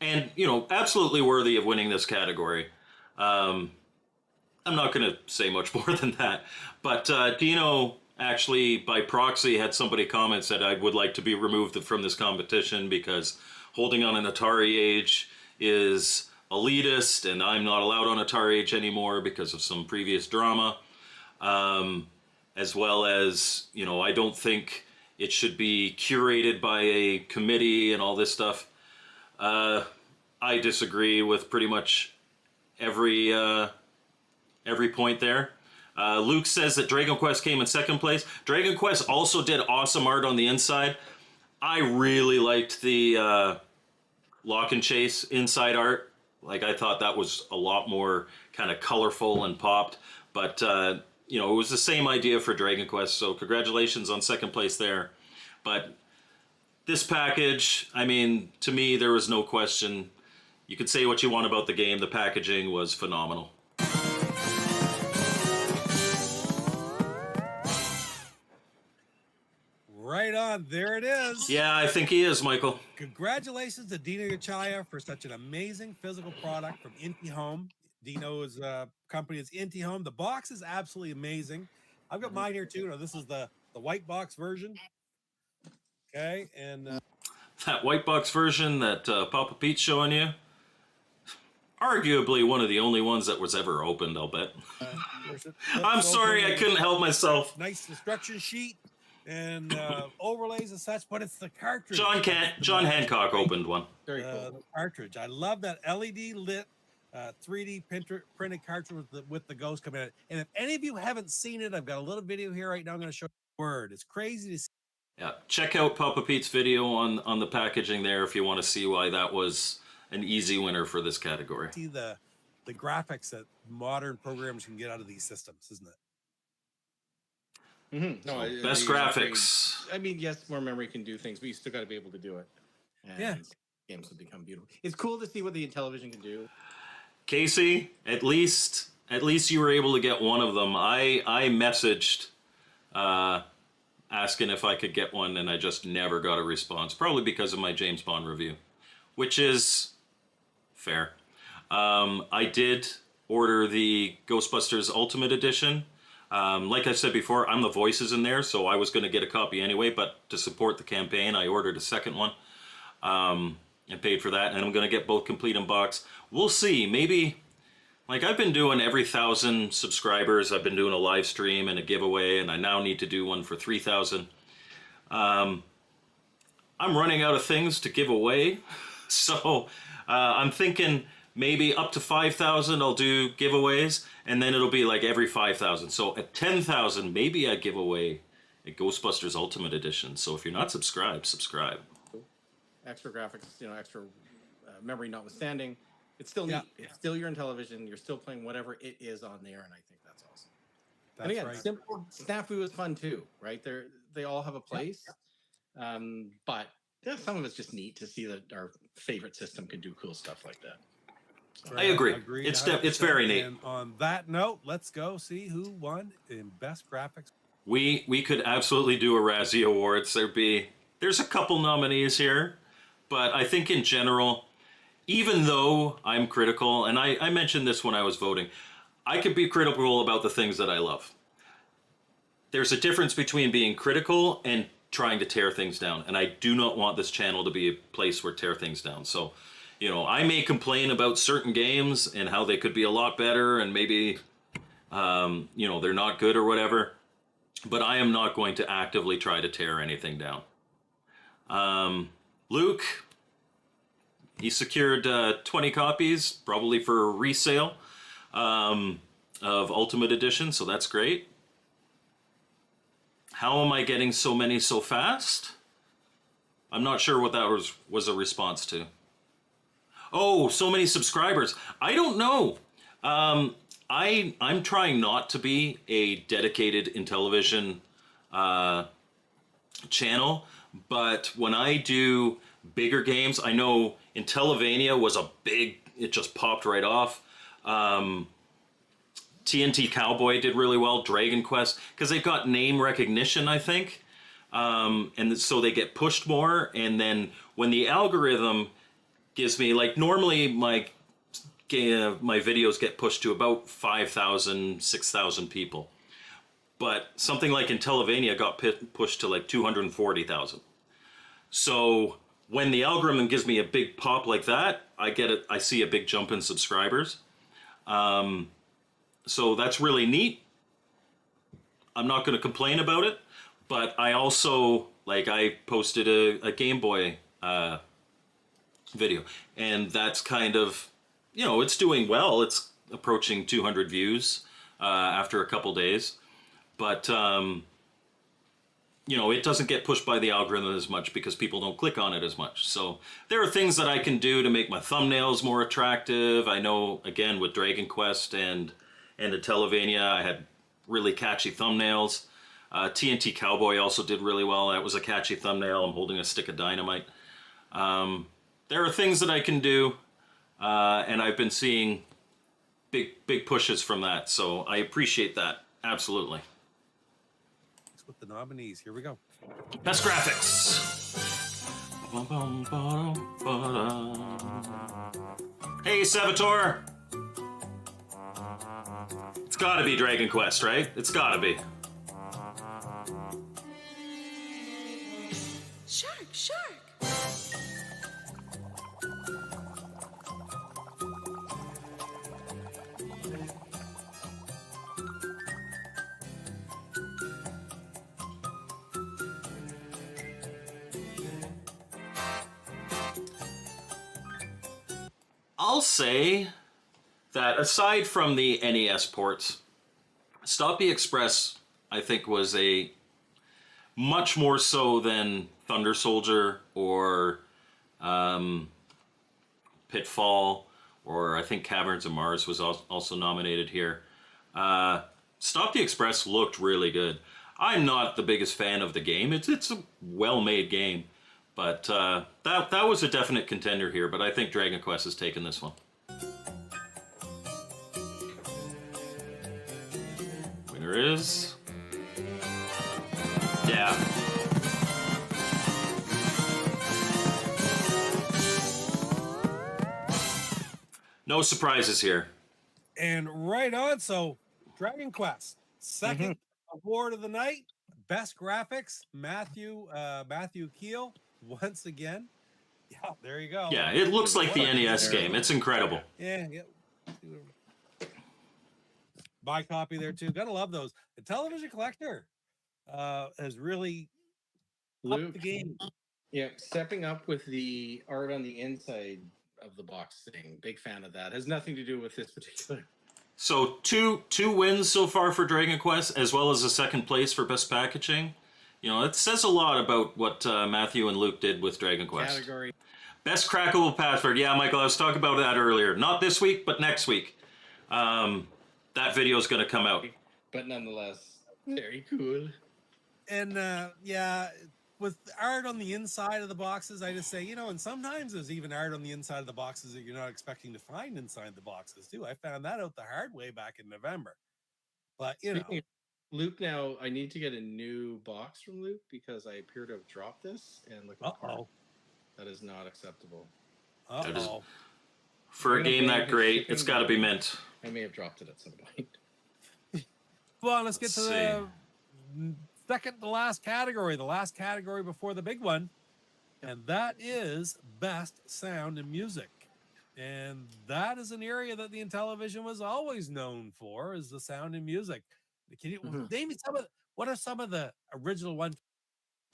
And, you know, absolutely worthy of winning this category. I'm not going to say much more than that. But Dino actually, by proxy, had somebody comment said, I would like to be removed from this competition because holding on an Atari Age is elitist, and I'm not allowed on Atari Age anymore because of some previous drama. As well as, you know, I don't think it should be curated by a committee and all this stuff. I disagree with pretty much every point there. Luke says that Dragon Quest came in second place. Dragon Quest also did awesome art on the inside. I really liked the lock and chase inside art. Like, I thought that was a lot more kind of colorful and popped. But you know, it was the same idea for Dragon Quest. So congratulations on second place there. But this package, I mean, to me, there was no question. You could say what you want about the game. The packaging was phenomenal. Right on. There it is. Yeah, I think he is, Michael. Congratulations to Dino Yachaya for such an amazing physical product from Inti Home. Dino's company is Inti Home. The box is absolutely amazing. I've got mine here too. Now, this is the white box version. Okay, and That white box version that Papa Pete's showing you, arguably one of the only ones that was ever opened, I'll bet. I'm sorry, I couldn't help myself. Nice instruction sheet and overlays and such, but it's the cartridge. John Hancock opened one. Very cool. The cartridge. I love that LED lit 3D printed cartridge with the ghost coming out. And if any of you haven't seen it, I've got a little video here right now. I'm going to show you the word. It's crazy to see. Yeah, check out Papa Pete's video on the packaging there if you want to see why that was an easy winner for this category. See the graphics that modern programmers can get out of these systems, isn't it? Mm-hmm. No, Best graphics. I mean, yes, more memory can do things, but you still got to be able to do it. And yeah, games will become beautiful. It's cool to see what the Intellivision can do. Casey, at least you were able to get one of them. I messaged asking if I could get one, and I just never got a response, probably because of my James Bond review, which is fair. I did order the Ghostbusters Ultimate Edition. Like I said before, I'm the voices in there, so I was going to get a copy anyway, but to support the campaign, I ordered a second one and paid for that, and I'm going to get both complete in box. We'll see. Maybe, like, I've been doing every 1,000 subscribers, I've been doing a live stream and a giveaway, and I now need to do one for 3,000. I'm running out of things to give away, so I'm thinking maybe up to 5,000 I'll do giveaways, and then it'll be like every 5,000. So at 10,000, maybe I give away a Ghostbusters Ultimate Edition. So if you're not subscribed, subscribe. Extra graphics, extra memory notwithstanding, it's still neat. It's still your Intellivision. You're still playing whatever it is on there, and I think that's awesome. That's and again, right. simple snafu is fun too, right? They all have a place, but some of it's just neat to see that our favorite system can do cool stuff like that. So, I agree. It's very neat. And on that note, let's go see who won in best graphics. We could absolutely do a Razzie Awards. There's a couple nominees here, but I think in general, even though I'm critical, and I mentioned this when I was voting, I could be critical about the things that I love. There's a difference between being critical and trying to tear things down, and I do not want this channel to be a place where tear things down. So, I may complain about certain games and how they could be a lot better, and maybe, they're not good or whatever, but I am not going to actively try to tear anything down. Luke, he secured 20 copies, probably for resale, of Ultimate Edition, so that's great. How am I getting so many so fast? I'm not sure what that was a response to. Oh, so many subscribers. I don't know. I'm trying not to be a dedicated Intellivision channel, but when I do bigger games, I know Intellivision was it just popped right off. TNT Cowboy did really well, Dragon Quest, because they've got name recognition, I think. And so they get pushed more, and then when the algorithm gives me, like, normally my videos get pushed to about 5,000, 6,000 people. But something like Intellivision got pushed to like 240,000. So when the algorithm gives me a big pop like that, I see a big jump in subscribers. So that's really neat. I'm not going to complain about it, but I also, I posted a Game Boy video, and that's kind of, it's doing well. It's approaching 200 views after a couple days. But, it doesn't get pushed by the algorithm as much because people don't click on it as much. So there are things that I can do to make my thumbnails more attractive. I know, again, with Dragon Quest and Intellivision, I had really catchy thumbnails. TNT Cowboy also did really well. That was a catchy thumbnail. I'm holding a stick of dynamite. There are things that I can do, and I've been seeing big pushes from that. So I appreciate that. Absolutely. With the nominees, here we go. Best graphics. Hey, Saboteur. It's gotta be Dragon Quest, right? It's gotta be. Shark, shark. I'll say that aside from the NES ports, Stoppy Express, I think, was a much more so than Thunder Soldier or Pitfall, or I think Caverns of Mars was also nominated here. Stop the Express looked really good. I'm not the biggest fan of the game. It's a well-made game, but that was a definite contender here. But I think Dragon Quest has taken this one. Winner is, yeah. No surprises here. And right on. So, Dragon Quest, second award of the night, best graphics, Matthew Keel once again. Yeah, there you go. Yeah, it looks like the NES game. It's incredible. Yeah. Buy copy there too. Gotta love those. The Television Collector has really upped the game. Yeah, stepping up with the art on the inside of the box thing. Big fan of that. Has nothing to do with this particular. So two wins so far for Dragon Quest, as well as a second place for best packaging. It says a lot about what Matthew and Luke did with Dragon Quest. Category. Best crackable password. Yeah, Michael, I was talking about that earlier. Not this week, but next week. That video is going to come out. But nonetheless, very cool. And yeah, with art on the inside of the boxes, I just say, and sometimes there's even art on the inside of the boxes that you're not expecting to find inside the boxes too. I found that out the hard way back in November. But Luke, now I need to get a new box from Luke because I appear to have dropped this, and look at the card. That is not acceptable. For a game that great, it's got to be mint. I may have dropped it at some point. Well, let's get to the second to last category, the last category before the big one, and that is best sound and music. And that is an area that the Intellivision was always known for, is the sound and music. Can you name me what are some of the original ones?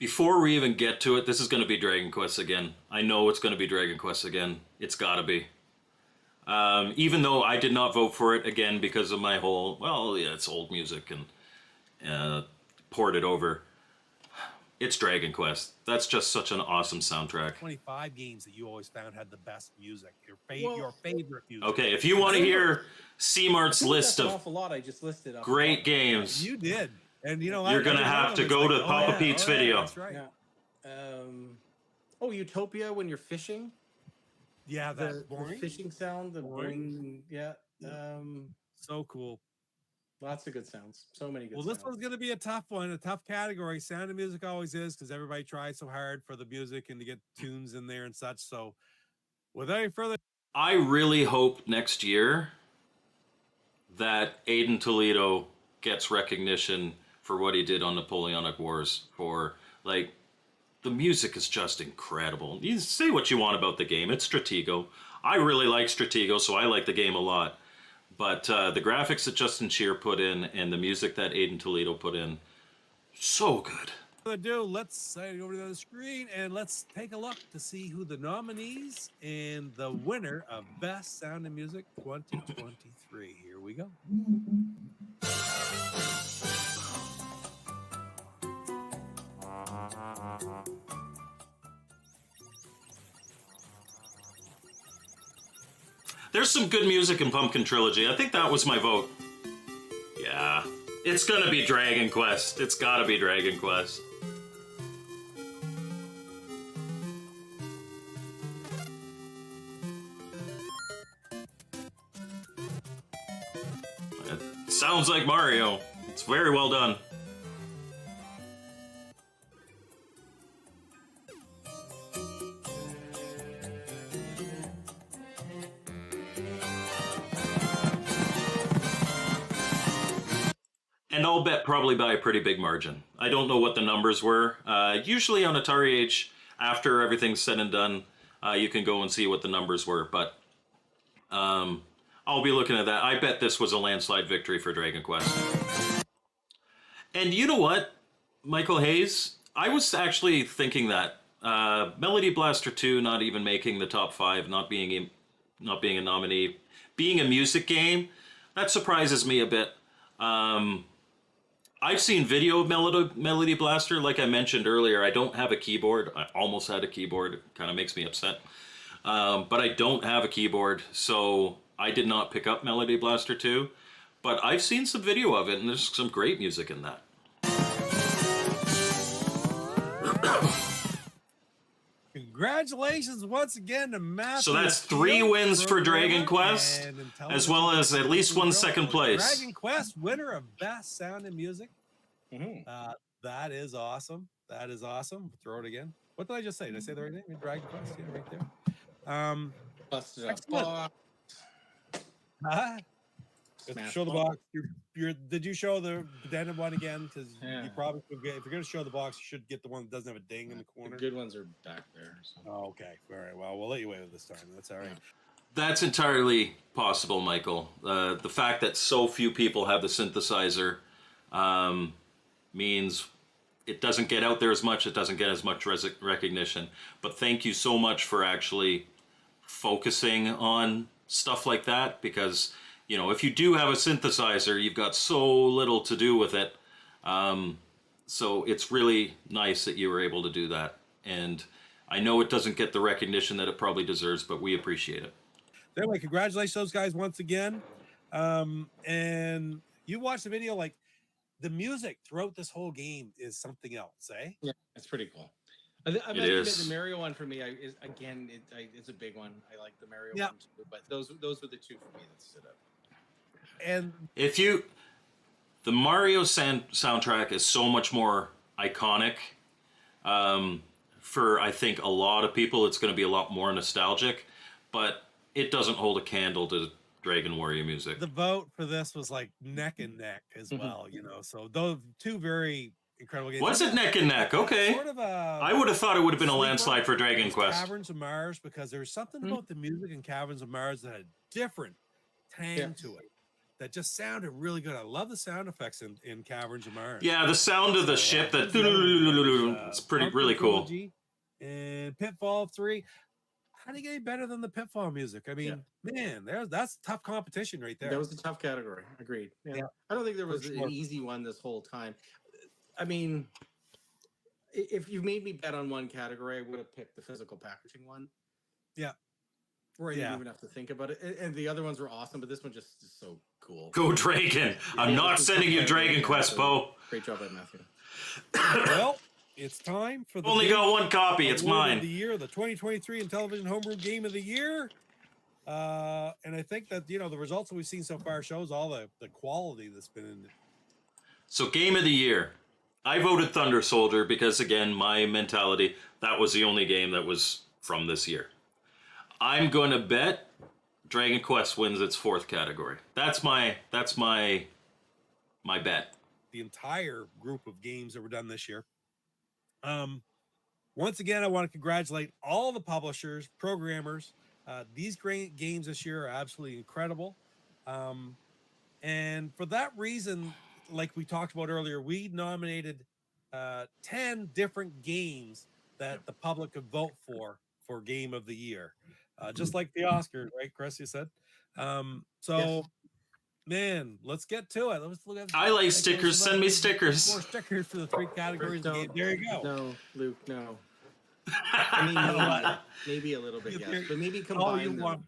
Before we even get to it, this is going to be Dragon Quest again. I know it's going to be Dragon Quest again. It's got to be. Even though I did not vote for it again because of my whole, it's old music and ported over. It's Dragon Quest. That's just such an awesome soundtrack. 25 games that you always found had the best music. Your favorite music. Okay, if you want to hear C-Mart's list of an awful lot I just listed up great games, you did, and you're gonna have to go to Papa Pete's video. That's right. Yeah. Utopia when you're fishing. Yeah, the fishing sound, the boing. Yeah. So cool. Lots of good sounds. So many good sounds. Well, this one's going to be a tough one, a tough category. Sound and music always is, because everybody tries so hard for the music and to get tunes in there and such. So without any further... I really hope next year that Aiden Toledo gets recognition for what he did on Napoleonic Wars. The music is just incredible. You say what you want about the game. It's Stratego. I really like Stratego, so I like the game a lot. But the graphics that Justin Cheer put in and the music that Aiden Toledo put in, so good. Let's go over to the screen and let's take a look to see who the nominees and the winner of Best Sound and Music 2023. Here we go. There's some good music in Pumpkin Trilogy. I think that was my vote. Yeah. It's gonna be Dragon Quest. It's gotta be Dragon Quest. It sounds like Mario. It's very well done. And I'll bet probably by a pretty big margin. I don't know what the numbers were. Usually on Atari Age, after everything's said and done, you can go and see what the numbers were. But I'll be looking at that. I bet this was a landslide victory for Dragon Quest. And you know what, Michael Hayes? I was actually thinking that Melody Blaster 2 not even making the top 5, not being a nominee, being a music game, that surprises me a bit. I've seen video of Melody Blaster, like I mentioned earlier. I don't have a keyboard. I almost had a keyboard. It kind of makes me upset. But I don't have a keyboard, so I did not pick up Melody Blaster 2. But I've seen some video of it, and there's some great music in that. Congratulations once again to Matthew. So that's 3 wins for Dragon Quest, as well as at least 1 second place. Dragon Quest, winner of Best Sound and Music. That is awesome. That is awesome. Throw it again. What did I just say? Did I say the right name? Dragon Quest, yeah, right there. Busted up. Show the box. Did you show the addendum one again? Because you probably could get, if you're going to show the box, you should get the one that doesn't have a ding in the corner. The good ones are back there. So. Oh, okay. All right. Well, we'll let you wait this time. That's all right. That's entirely possible, Michael. The fact that so few people have the synthesizer means it doesn't get out there as much. It doesn't get as much recognition. But thank you so much for actually focusing on stuff like that, because you know, if you do have a synthesizer, you've got so little to do with it. So it's really nice that you were able to do that. And I know it doesn't get the recognition that it probably deserves, but we appreciate it. Anyway, congratulations those guys once again. And you watched the video, like the music throughout this whole game is something else, eh? Yeah, it's pretty cool. I might admit the Mario one for me is again, it's a big one. I like the Mario one too, but those were the 2 for me that stood out. And the Mario soundtrack is so much more iconic. For I think a lot of people, it's going to be a lot more nostalgic, but it doesn't hold a candle to Dragon Warrior music. The vote for this was like neck and neck as well, you know. So those 2 very incredible games. Was it neck and neck? Okay. Sort of I would have thought it would have been a landslide for Dragon Quest. Caverns of Mars, because there's something about the music in Caverns of Mars that had a different tang to it. That just sounded really good. I love the sound effects in Caverns of Mars. Yeah, the sound of the ship that it's really cool. And Pitfall 3. How do you get any better than the Pitfall music? I mean, man, that's tough competition right there. That was a tough category. Agreed. Yeah. I don't think there was an easy one this whole time. I mean, if you made me bet on one category, I would have picked the physical packaging one. Yeah. Where I didn't even have to think about it. And the other ones were awesome, but this one just is so cool. Go Dragon! I'm not sending you Dragon Quest, Poe. Great job, Matthew. Well, it's time for the only got 1 copy. It's mine. Of the year, the 2023 Intellivision Homebrew Game of the Year. And I think that, you know, the results that we've seen so far shows all the quality that's been in it. So Game of the Year. I voted Thunder Soldier because, again, my mentality, that was the only game that was from this year. I'm going to bet Dragon Quest wins its 4th category. That's my bet. The entire group of games that were done this year. Once again, I want to congratulate all the publishers, programmers. These great games this year are absolutely incredible. And for that reason, like we talked about earlier, we nominated 10 different games that the public could vote for Game of the Year. Just like the Oscars, right, Chris, you said? Man, let's get to it. Let's look at. I like stickers. Send me stickers. More stickers for the 3 categories. There you go. No, Luke, no. I mean, maybe a little bit, yes. But maybe combine them.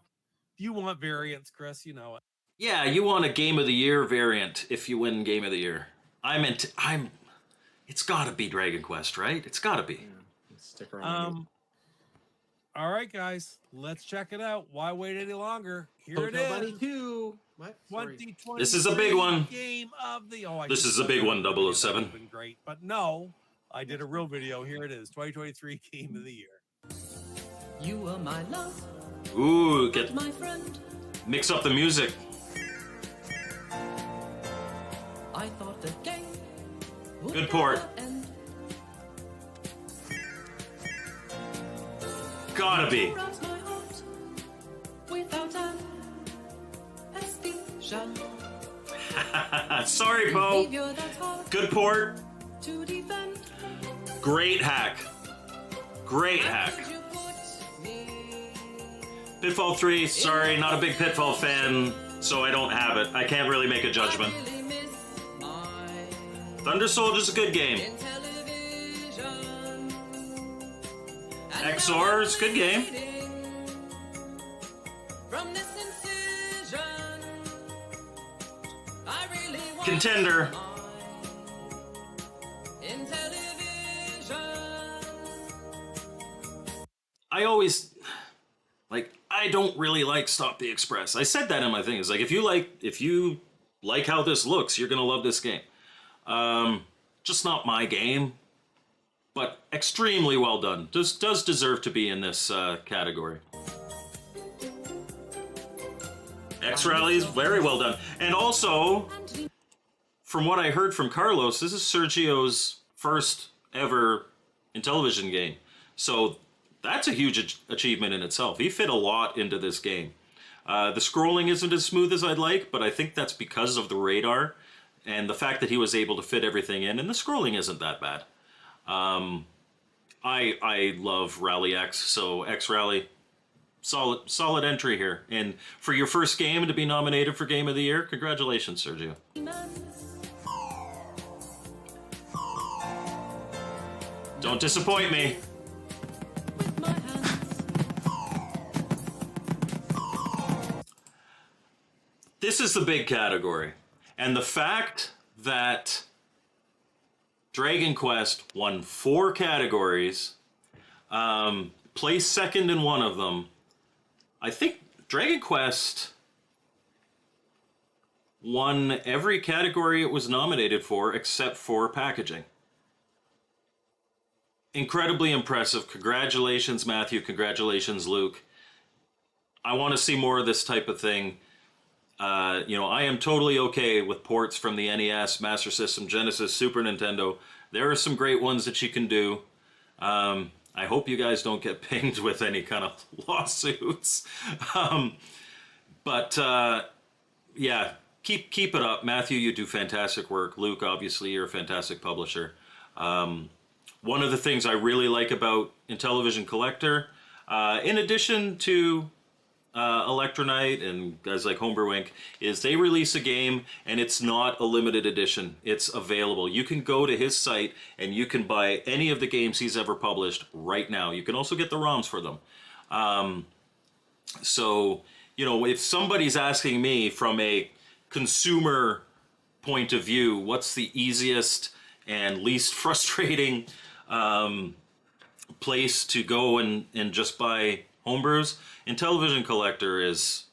You want variants, Chris. You know it. Yeah, you want a Game of the Year variant if you win Game of the Year. It's got to be Dragon Quest, right? It's got to be. Yeah, stick around. All right, guys, let's check it out. Why wait any longer? Here Hotel it is. Bunny 2. What? 2020. This is a big one. Game of the. This is a big one, 007. Been great, but no, I did a real video. Here it is. 2023 Game of the Year. You were my love, Ooh, my friend. mix up the music. I thought the game would Good port. never end. Gotta be. Pour out my heart without an hesitation. Sorry, Bo. Leave you that hard Good port. to defend. Great hack. Great hack. Could you put me Pitfall 3, sorry, not a big Pitfall fan, so I don't have it. I can't really make a judgment. I really miss my Thunder Soldier's a good game. Intellivision. XOR's good game. From this incision, I really want Contender. I always I don't really like Stop the Express. I said that in my thing. It's like if you like how this looks, you're gonna love this game. Just not my game, but extremely well done. Does deserve to be in this category. X Rally is very well done, and also, from what I heard from Carlos, this is Sergio's first ever Intellivision game. So that's a huge achievement in itself. He fit a lot into this game. The scrolling isn't as smooth as I'd like, but I think that's because of the radar and the fact that he was able to fit everything in, and the scrolling isn't that bad. I love Rally X, so X Rally, solid entry here. And for your first game to be nominated for Game of the Year, congratulations, Sergio. Don't disappoint me. with my hands. This is the big category. And the fact that Dragon Quest won 4 categories, placed second in one of them, I think Dragon Quest won every category it was nominated for except for packaging. Incredibly impressive. Congratulations, Matthew. Congratulations, Luke. I want to see more of this type of thing. I am totally okay with ports from the NES, Master System, Genesis, Super Nintendo. There are some great ones that you can do. I hope you guys don't get pinged with any kind of lawsuits. Yeah, keep it up. Matthew, you do fantastic work. Luke, obviously, you're a fantastic publisher. One of the things I really like about Intellivision Collector, in addition to Electronite and guys like Homebrew Inc., is they release a game and it's not a limited edition. It's available. You can go to his site and you can buy any of the games he's ever published right now. You can also get the ROMs for them. If somebody's asking me from a consumer point of view, what's the easiest and least frustrating place to go and just buy homebrews, Intellivision Collector is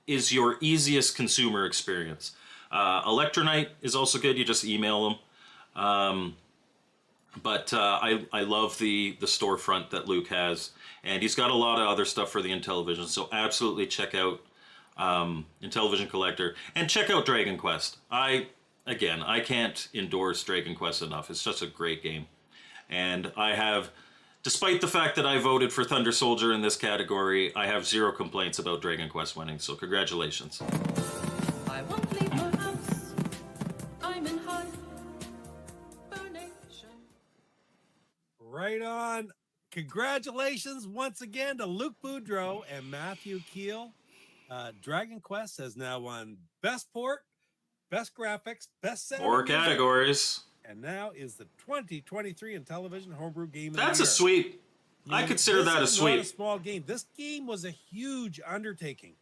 your easiest consumer experience. Electronite is also good. You just email them. I love the storefront that Luke has, and he's got a lot of other stuff for the Intellivision. So absolutely check out Intellivision Collector and check out Dragon Quest. I can't endorse Dragon Quest enough. It's just a great game, and I have. Despite the fact that I voted for Thunder Soldier in this category, I have 0 complaints about Dragon Quest winning, so congratulations. I won't leave my house. I'm in hibernation. Right on. Congratulations once again to Luke Boudreau and Matthew Keel. Dragon Quest has now won Best Port, Best Graphics, Best Sound. 4 categories. And now is the 2023 Intellivision Homebrew Game of That's the a Year. sweep. I consider this that a is not a sweep. small game. This game was a huge undertaking.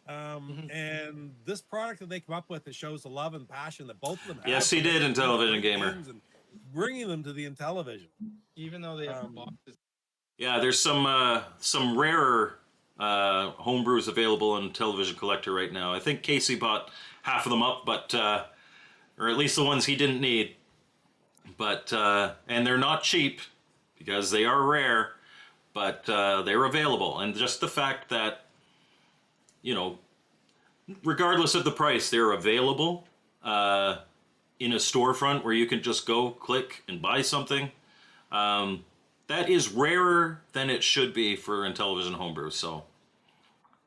And this product that they come up with that shows the love and passion that both of them have. Yes, he did, Intellivision Gamer. And bringing them to the Intellivision. Even though they have boxes. Yeah, there's some rarer homebrews available on Intellivision Collector right now. I think Casey bought half of them up, but or at least the ones he didn't need. But and they're not cheap because they are rare, but they're available. And just the fact that, you know, regardless of the price, they're available in a storefront where you can just go click and buy something. That is rarer than it should be for Intellivision Homebrew. So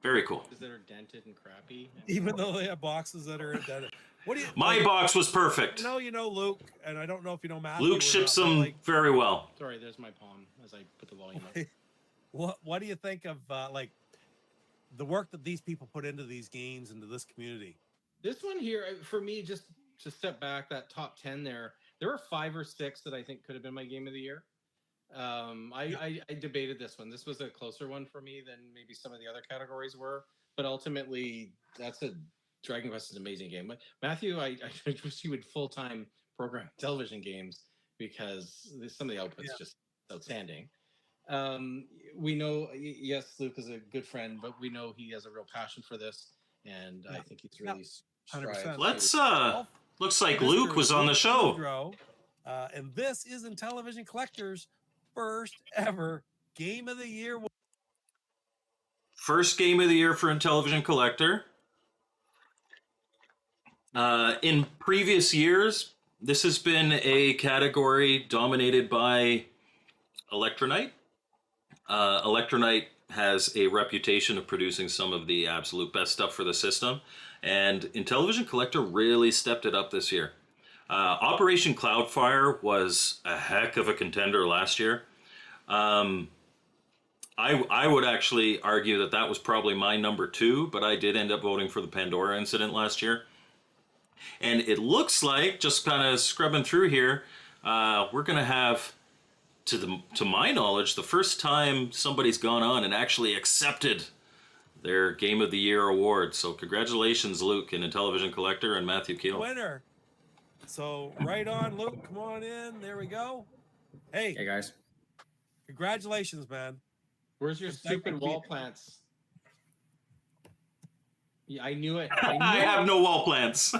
very cool. That are dented and crappy. Even though they have boxes that are dented. What do you? My box was perfect. You know Luke, and I don't know if you know Matthew. Luke ships them very well. Sorry, there's my palm as I put the volume up. What do you think of like the work that these people put into these games, into this community? This one here, for me, just to step back, that top 10 there were 5 or 6 that I think could have been my game of the year. I debated this one. This was a closer one for me than maybe some of the other categories were, but ultimately, Dragon Quest is an amazing game. Matthew, I wish you would full-time program television games because some of the output's just outstanding. We know, yes, Luke is a good friend, but we know he has a real passion for this, and I think he's really 100%. Let's looks like Luke was on the show. And this is Intellivision Collector's first ever Game of the Year. First Game of the Year for Intellivision Collector. In previous years, this has been a category dominated by Electronite. Electronite has a reputation of producing some of the absolute best stuff for the system, and Intellivision Collector really stepped it up this year. Operation Cloudfire was a heck of a contender last year. I would actually argue that was probably my number 2, but I did end up voting for the Pandora incident last year. And it looks like, just kind of scrubbing through here, we're going to have, to my knowledge, the first time somebody's gone on and actually accepted their Game of the Year award. So congratulations, Luke, and Intellivision Collector, and Matthew Keel. Winner. So right on, Luke. Come on in. There we go. Hey guys. Congratulations, man. Where's your stupid wall plants? Yeah, I knew it. I have no wall plants.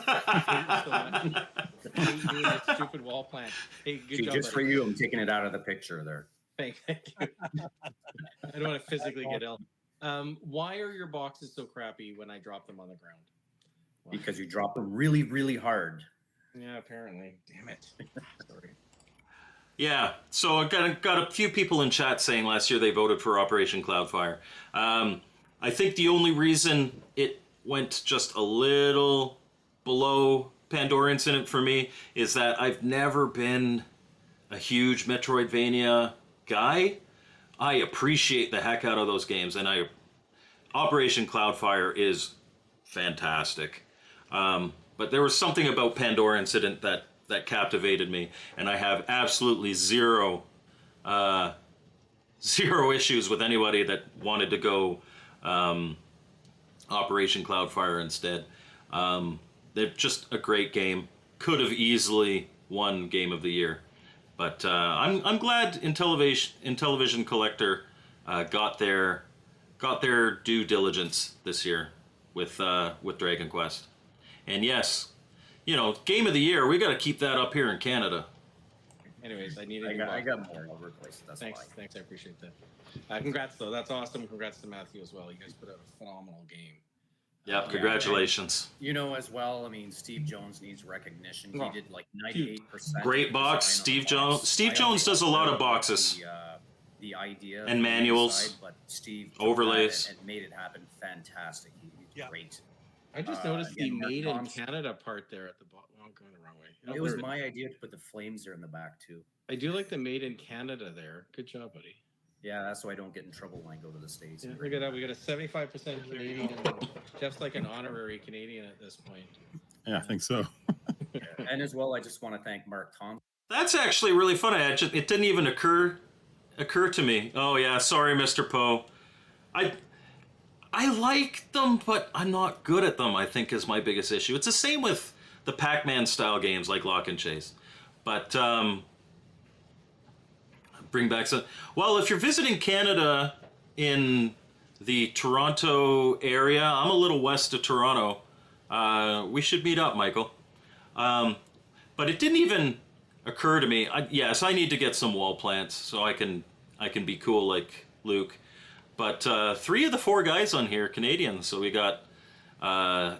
Stupid wall plant. Hey, good job. Just for you, I'm taking it out of the picture there. Thank you. I don't want to physically get ill. Why are your boxes so crappy when I drop them on the ground? Why? Because you drop them really, really hard. Yeah, apparently. Damn it. Sorry. Yeah, so I got a few people in chat saying last year they voted for Operation Cloudfire. I think the only reason it went just a little below Pandora Incident for me is that I've never been a huge Metroidvania guy. I appreciate the heck out of those games, and Operation Cloudfire is fantastic. But there was something about Pandora Incident that captivated me, and I have absolutely zero issues with anybody that wanted to go Operation Cloudfire instead. They're just a great game. Could have easily won Game of the Year, but I'm glad Intellivision Collector got their due diligence this year with Dragon Quest. And yes, Game of the Year, we got to keep that up here in Canada. Anyways, I got more all over the place. That's thanks, why. Thanks, I appreciate that. Congrats, though. That's awesome. Congrats to Matthew as well. You guys put out a phenomenal game. Yeah, congratulations. As well, I mean, Steve Jones needs recognition. He did like 98%. Great box, Steve Jones. Steve Jones does a lot of boxes. The idea and manuals, side, but Steve overlays, and made it happen. Fantastic. He's great. I just noticed the Made in Canada part there at the bottom. Oh, I'm going the wrong way. It was my idea to put the flames there in the back too. I do like the Made in Canada there. Good job, buddy. Yeah, that's so I don't get in trouble when I go to the States. Yeah, look at that. We got a 75% Canadian. Jeff's like an honorary Canadian at this point. Yeah, I think so. And as well, I just want to thank Mark Thompson. That's actually really funny. It didn't even occur occur to me. Oh yeah, sorry, Mr. Poe. I I like them, but I'm not good at them, I think is my biggest issue. It's the same with the Pac-Man style games like Lock and Chase. But bring back some. Well, if you're visiting Canada in the Toronto area, I'm a little west of Toronto. We should meet up, Michael. But it didn't even occur to me. Yes, I need to get some wall plants so I can be cool like Luke. But 3 of the 4 guys on here are Canadian, so we got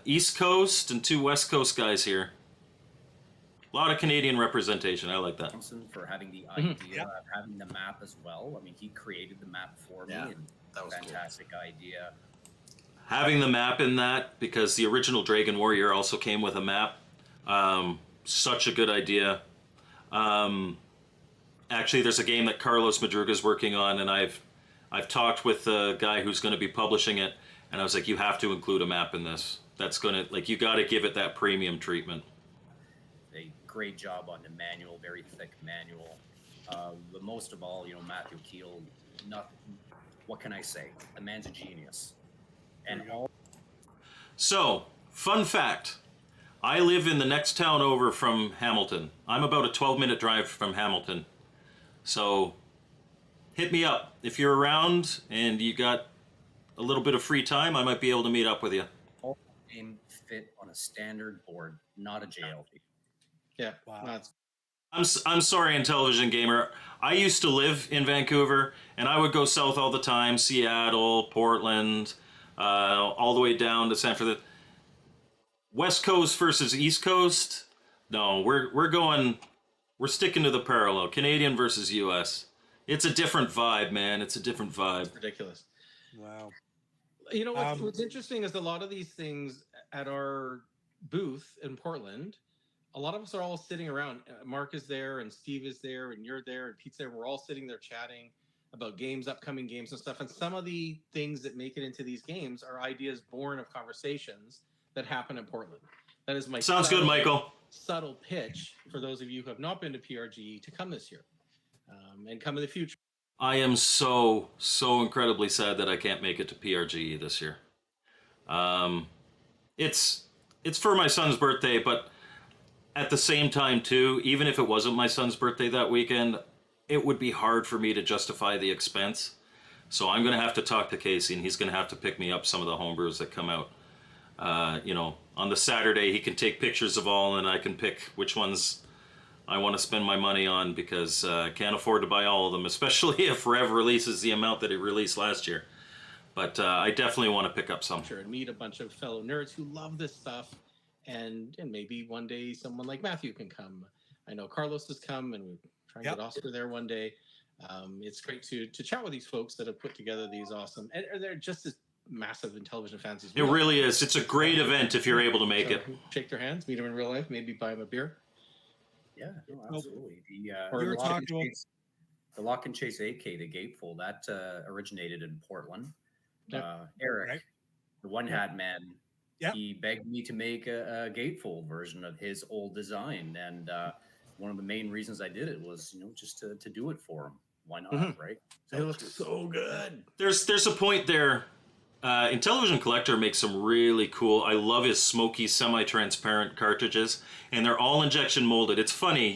East Coast and 2 West Coast guys here. A lot of Canadian representation. I like that. For having the idea of having the map as well. I mean, he created the map for me, and that was fantastic idea. Having the map in that, because the original Dragon Warrior also came with a map. Such a good idea. Actually, there's a game that Carlos Madruga's working on, and I've talked with the guy who's going to be publishing it, and I was like, you have to include a map in this. That's going to, like, you got to give it that premium treatment. A great job on the manual, very thick manual. But most of all, Matthew Keel, what can I say? The man's a genius. And all. So, fun fact. I live in the next town over from Hamilton. I'm about a 12-minute drive from Hamilton. So, hit me up. If you're around and you got a little bit of free time, I might be able to meet up with you. All game fit on a standard board, not a JLP. Yeah. Wow. I'm sorry, Intellivision Gamer. I used to live in Vancouver, and I would go south all the time, Seattle, Portland, all the way down to San Francisco. West Coast versus East Coast? No, we're sticking to the parallel. Canadian versus U.S. It's a different vibe, man. It's a different vibe. It's ridiculous. Wow. You know what's interesting is a lot of these things at our booth in Portland, a lot of us are all sitting around. Mark is there, and Steve is there, and you're there, and Pete's there. We're all sitting there chatting about games, upcoming games and stuff. And some of the things that make it into these games are ideas born of conversations that happen in Portland. That is my Sounds good, Michael. Subtle pitch for those of you who have not been to PRGE to come this year and come in the future. I am so incredibly sad that I can't make it to PRGE this year. It's for my son's birthday, but at the same time too, even if it wasn't my son's birthday that weekend, it would be hard for me to justify the expense. So I'm going to have to talk to Casey, and he's going to have to pick me up some of the homebrews that come out. On the Saturday, he can take pictures of all, and I can pick which ones I want to spend my money on, because I can't afford to buy all of them, especially if Rev releases the amount that it released last year. But I definitely want to pick up some. Sure, and meet a bunch of fellow nerds who love this stuff, and maybe one day someone like Matthew can come. I know Carlos has come, and we try and get Oscar there one day. It's great to chat with these folks that have put together these awesome, and they're just as massive Intellivision fans as we It are. really is. It's a great event if you're able to make it. Shake their hands, meet them in real life, maybe buy them a beer. Yeah, no, absolutely. The Lock and Chase 8K, the gatefold, that originated in Portland. Eric, the One Hat Man, he begged me to make a gatefold version of his old design, and one of the main reasons I did it was, just to do it for him. Why not, right? So it looks so good. There's a point there. Intellivision Collector makes some really cool. I love his smoky, semi-transparent cartridges, and they're all injection molded. It's funny,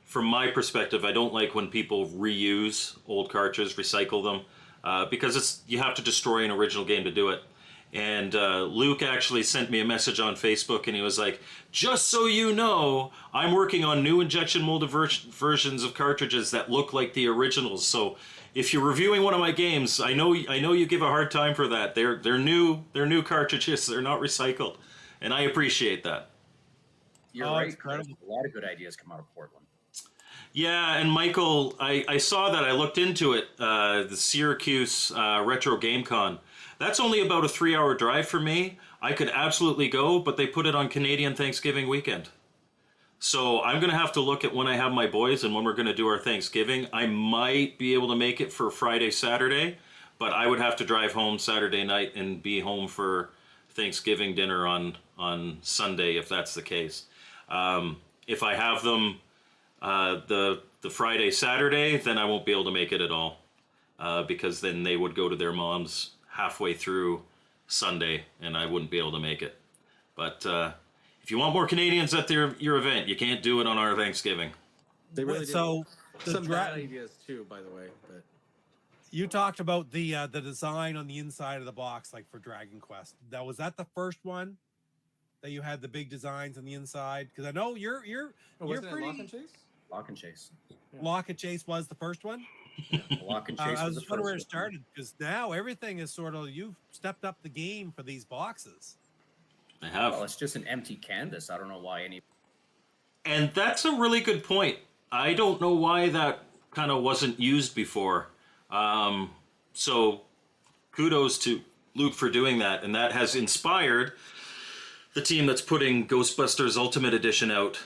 from my perspective, I don't like when people reuse old cartridges, recycle them, because you have to destroy an original game to do it. And Luke actually sent me a message on Facebook, and he was like, just so you know, I'm working on new injection molded versions of cartridges that look like the originals. So if you're reviewing one of my games, I know you give a hard time for that. They're new cartridges. They're not recycled, and I appreciate that. You're right. A lot of good ideas come out of Portland. Yeah, and Michael, I saw that. I looked into it. The Syracuse Retro Game Con. That's only about a 3-hour drive for me. I could absolutely go, but they put it on Canadian Thanksgiving weekend. So I'm going to have to look at when I have my boys and when we're going to do our Thanksgiving. I might be able to make it for Friday, Saturday, but I would have to drive home Saturday night and be home for Thanksgiving dinner on Sunday if that's the case. If I have them The Friday, Saturday, then I won't be able to make it at all, because then they would go to their moms halfway through Sunday, and I wouldn't be able to make it. But if you want more Canadians at your event, you can't do it on our Thanksgiving. They really so do. Some bad ideas too, by the way. But you talked about the design on the inside of the box, like for Dragon Quest. Was that the first one that you had the big designs on the inside? Because I know you're wasn't pretty. It Lock and Chase? Lock and Chase. Yeah. Lock and Chase was the first one. Yeah, Lock and Chase. I was just wondering where it started, because now everything is sort of, you've stepped up the game for these boxes. I have. Well, it's just an empty canvas. I don't know why any. And that's a really good point. I don't know why that kind of wasn't used before. So kudos to Luke for doing that, and that has inspired the team that's putting Ghostbusters Ultimate Edition out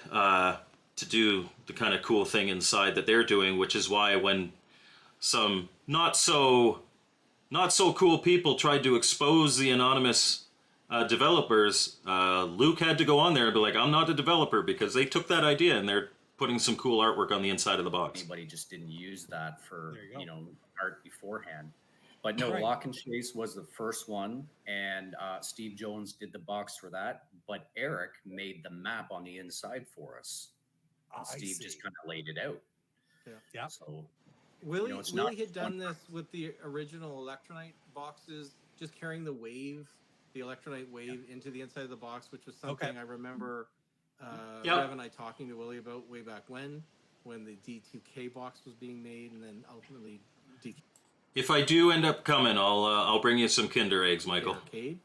to do the kind of cool thing inside that they're doing, which is why when some not so cool people tried to expose the anonymous developers, Luke had to go on there and be like, I'm not a developer, because they took that idea and they're putting some cool artwork on the inside of the box. Anybody just didn't use that for, art beforehand. But no, right. Lock and Chase was the first one, and Steve Jones did the box for that, but Eric made the map on the inside for us. Steve just kind of laid it out. Yeah. So Willie had done this with the original Electronite boxes, just carrying the Electronite wave into the inside of the box, which was something I remember Rev and I talking to Willie about way back when the D2K box was being made, and then ultimately DK. If I do end up coming, I'll bring you some Kinder eggs, Michael. Arcade.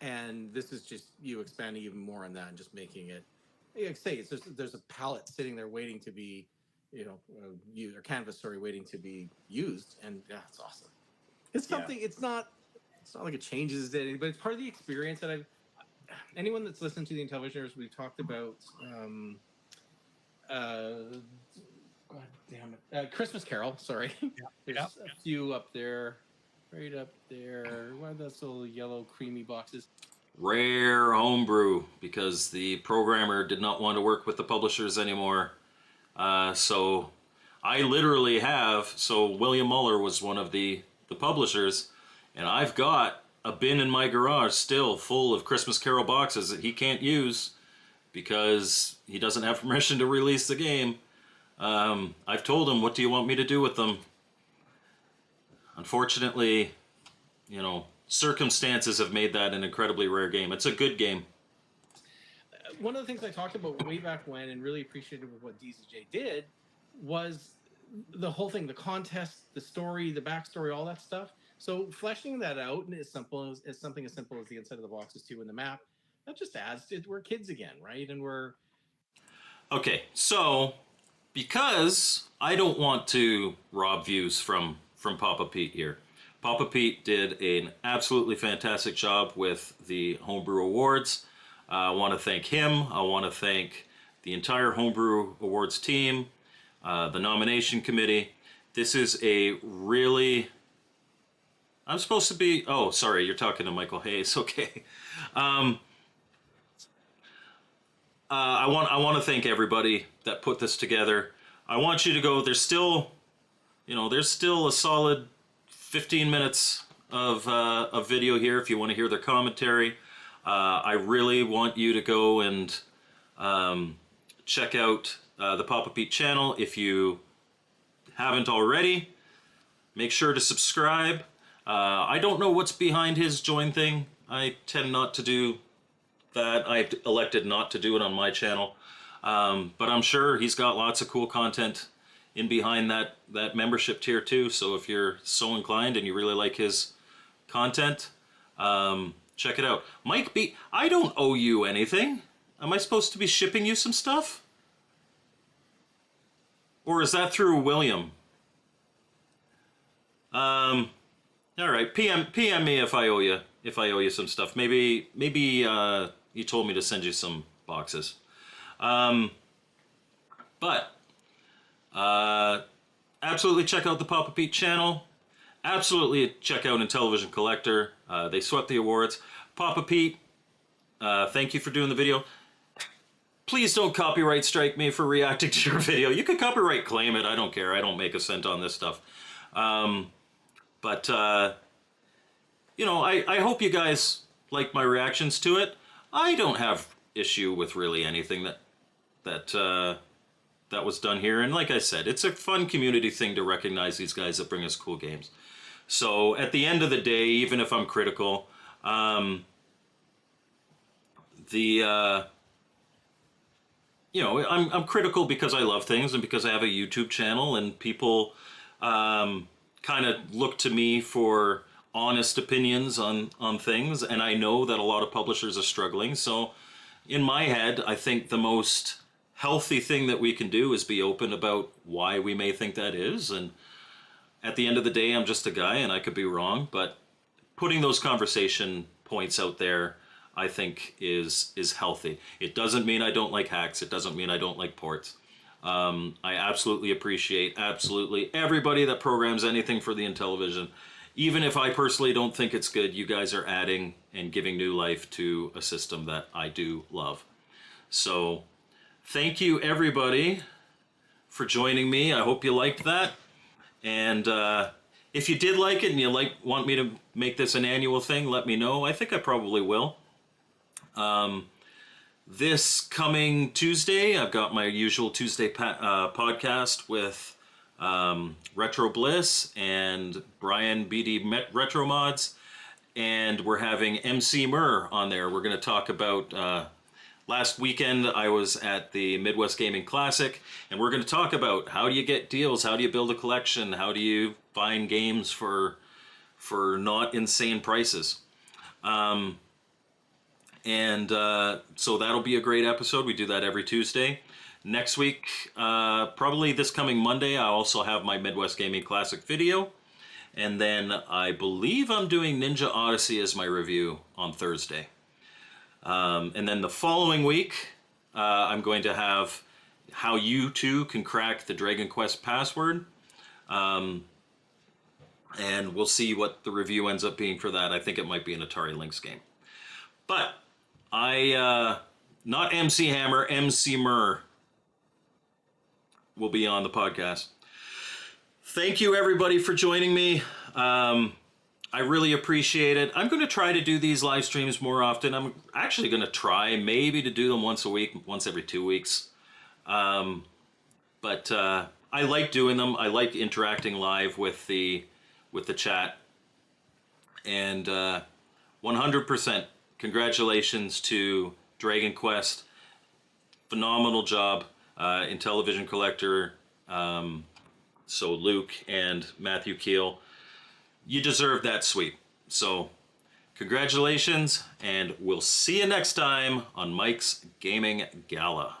And this is just you expanding even more on that and just making it. Like I say, there's a palette sitting there waiting to be, used, or canvas, waiting to be used, and it's awesome. It's something. It's not like it changes anything, but it's part of the experience that anyone that's listened to the Intellivisioners, we've talked about. God damn it! Christmas Carol. Sorry, there's a few up there, right up there. Why are those little yellow creamy boxes? Rare homebrew, because the programmer did not want to work with the publishers anymore. So I literally have. So William Muller was one of the publishers, and I've got a bin in my garage still full of Christmas Carol boxes that he can't use because he doesn't have permission to release the game. I've told him, what do you want me to do with them? Unfortunately, circumstances have made that an incredibly rare game. It's a good game. One of the things I talked about way back when and really appreciated with what DCJ did was the whole thing, the contest, the story, the backstory, all that stuff. So fleshing that out as simple as something as simple as the inside of the boxes too, and the map, that just adds to, we're kids again, right? And we're... Okay, so because I don't want to rob views from Papa Pete here. Papa Pete did an absolutely fantastic job with the Homebrew Awards. I want to thank him. I want to thank the entire Homebrew Awards team, the nomination committee. This is a really... I'm supposed to be... Oh, sorry, you're talking to Michael Hayes. Okay. I want to thank everybody that put this together. I want you to go... There's still a solid 15 minutes of video here if you want to hear their commentary. I really want you to go and check out the Papa Pete channel. If you haven't already, make sure to subscribe. I don't know what's behind his join thing. I tend not to do that. I've elected not to do it on my channel. But I'm sure he's got lots of cool content in behind that membership tier too. So if you're so inclined and you really like his content, check it out. Mike B, I don't owe you anything. Am I supposed to be shipping you some stuff? Or is that through William? All right, PM me if I owe you some stuff. Maybe you told me to send you some boxes. But absolutely check out the Papa Pete channel. Absolutely check out Intellivision Collector. They swept the awards. Papa Pete, thank you for doing the video. please don't copyright strike me for reacting to your video. You can copyright claim it. I don't care. I don't make a cent on this stuff. But you know, I hope you guys like my reactions to it. I don't have issue with really anything that was done here. And like I said, it's a fun community thing to recognize these guys that bring us cool games. So at the end of the day, even if I'm critical, you know, I'm critical because I love things and because I have a YouTube channel and people kind of look to me for honest opinions on things, and I know that a lot of publishers are struggling. So in my head, I think the most healthy thing that we can do is be open about why we may think that is. And at the end of the day, I'm just a guy and I could be wrong, but putting those conversation points out there, I think is healthy. It doesn't mean I don't like hacks. It doesn't mean I don't like ports. I absolutely appreciate everybody that programs anything for the Intellivision. Even if I personally don't think it's good, you guys are adding and giving new life to a system that I do love. So thank you everybody for joining me. I hope you liked that. And if you did like it and you want me to make this an annual thing, let me know. I think I probably will. This coming Tuesday, I've got my usual Tuesday podcast with Retro Bliss and Brian BD Retro Mods, and we're having MC Murr on there. We're going to talk about last weekend I was at the Midwest Gaming Classic, and we're going to talk about how do you get deals, how do you build a collection, how do you find games for not insane prices. So that'll be a great episode. We do that every Tuesday. Next week, probably this coming Monday, I also have my Midwest Gaming Classic video. And then I believe I'm doing Ninja Odyssey as my review on Thursday. And then the following week, I'm going to have how you too can crack the Dragon Quest password. And we'll see what the review ends up being for that. I think it might be an Atari Lynx game. But not MC Hammer, MC Murr will be on the podcast. Thank you everybody for joining me. I really appreciate it. I'm going to try to do these live streams more often. I'm actually going to try maybe to do them once a week, once every 2 weeks. But I like doing them. I like interacting live with the chat. And 100% congratulations to Dragon Quest. Phenomenal job. Intellivision Collector. So Luke and Matthew Keel. You deserve that sweep. So congratulations, and we'll see you next time on Mike's Gaming Gala.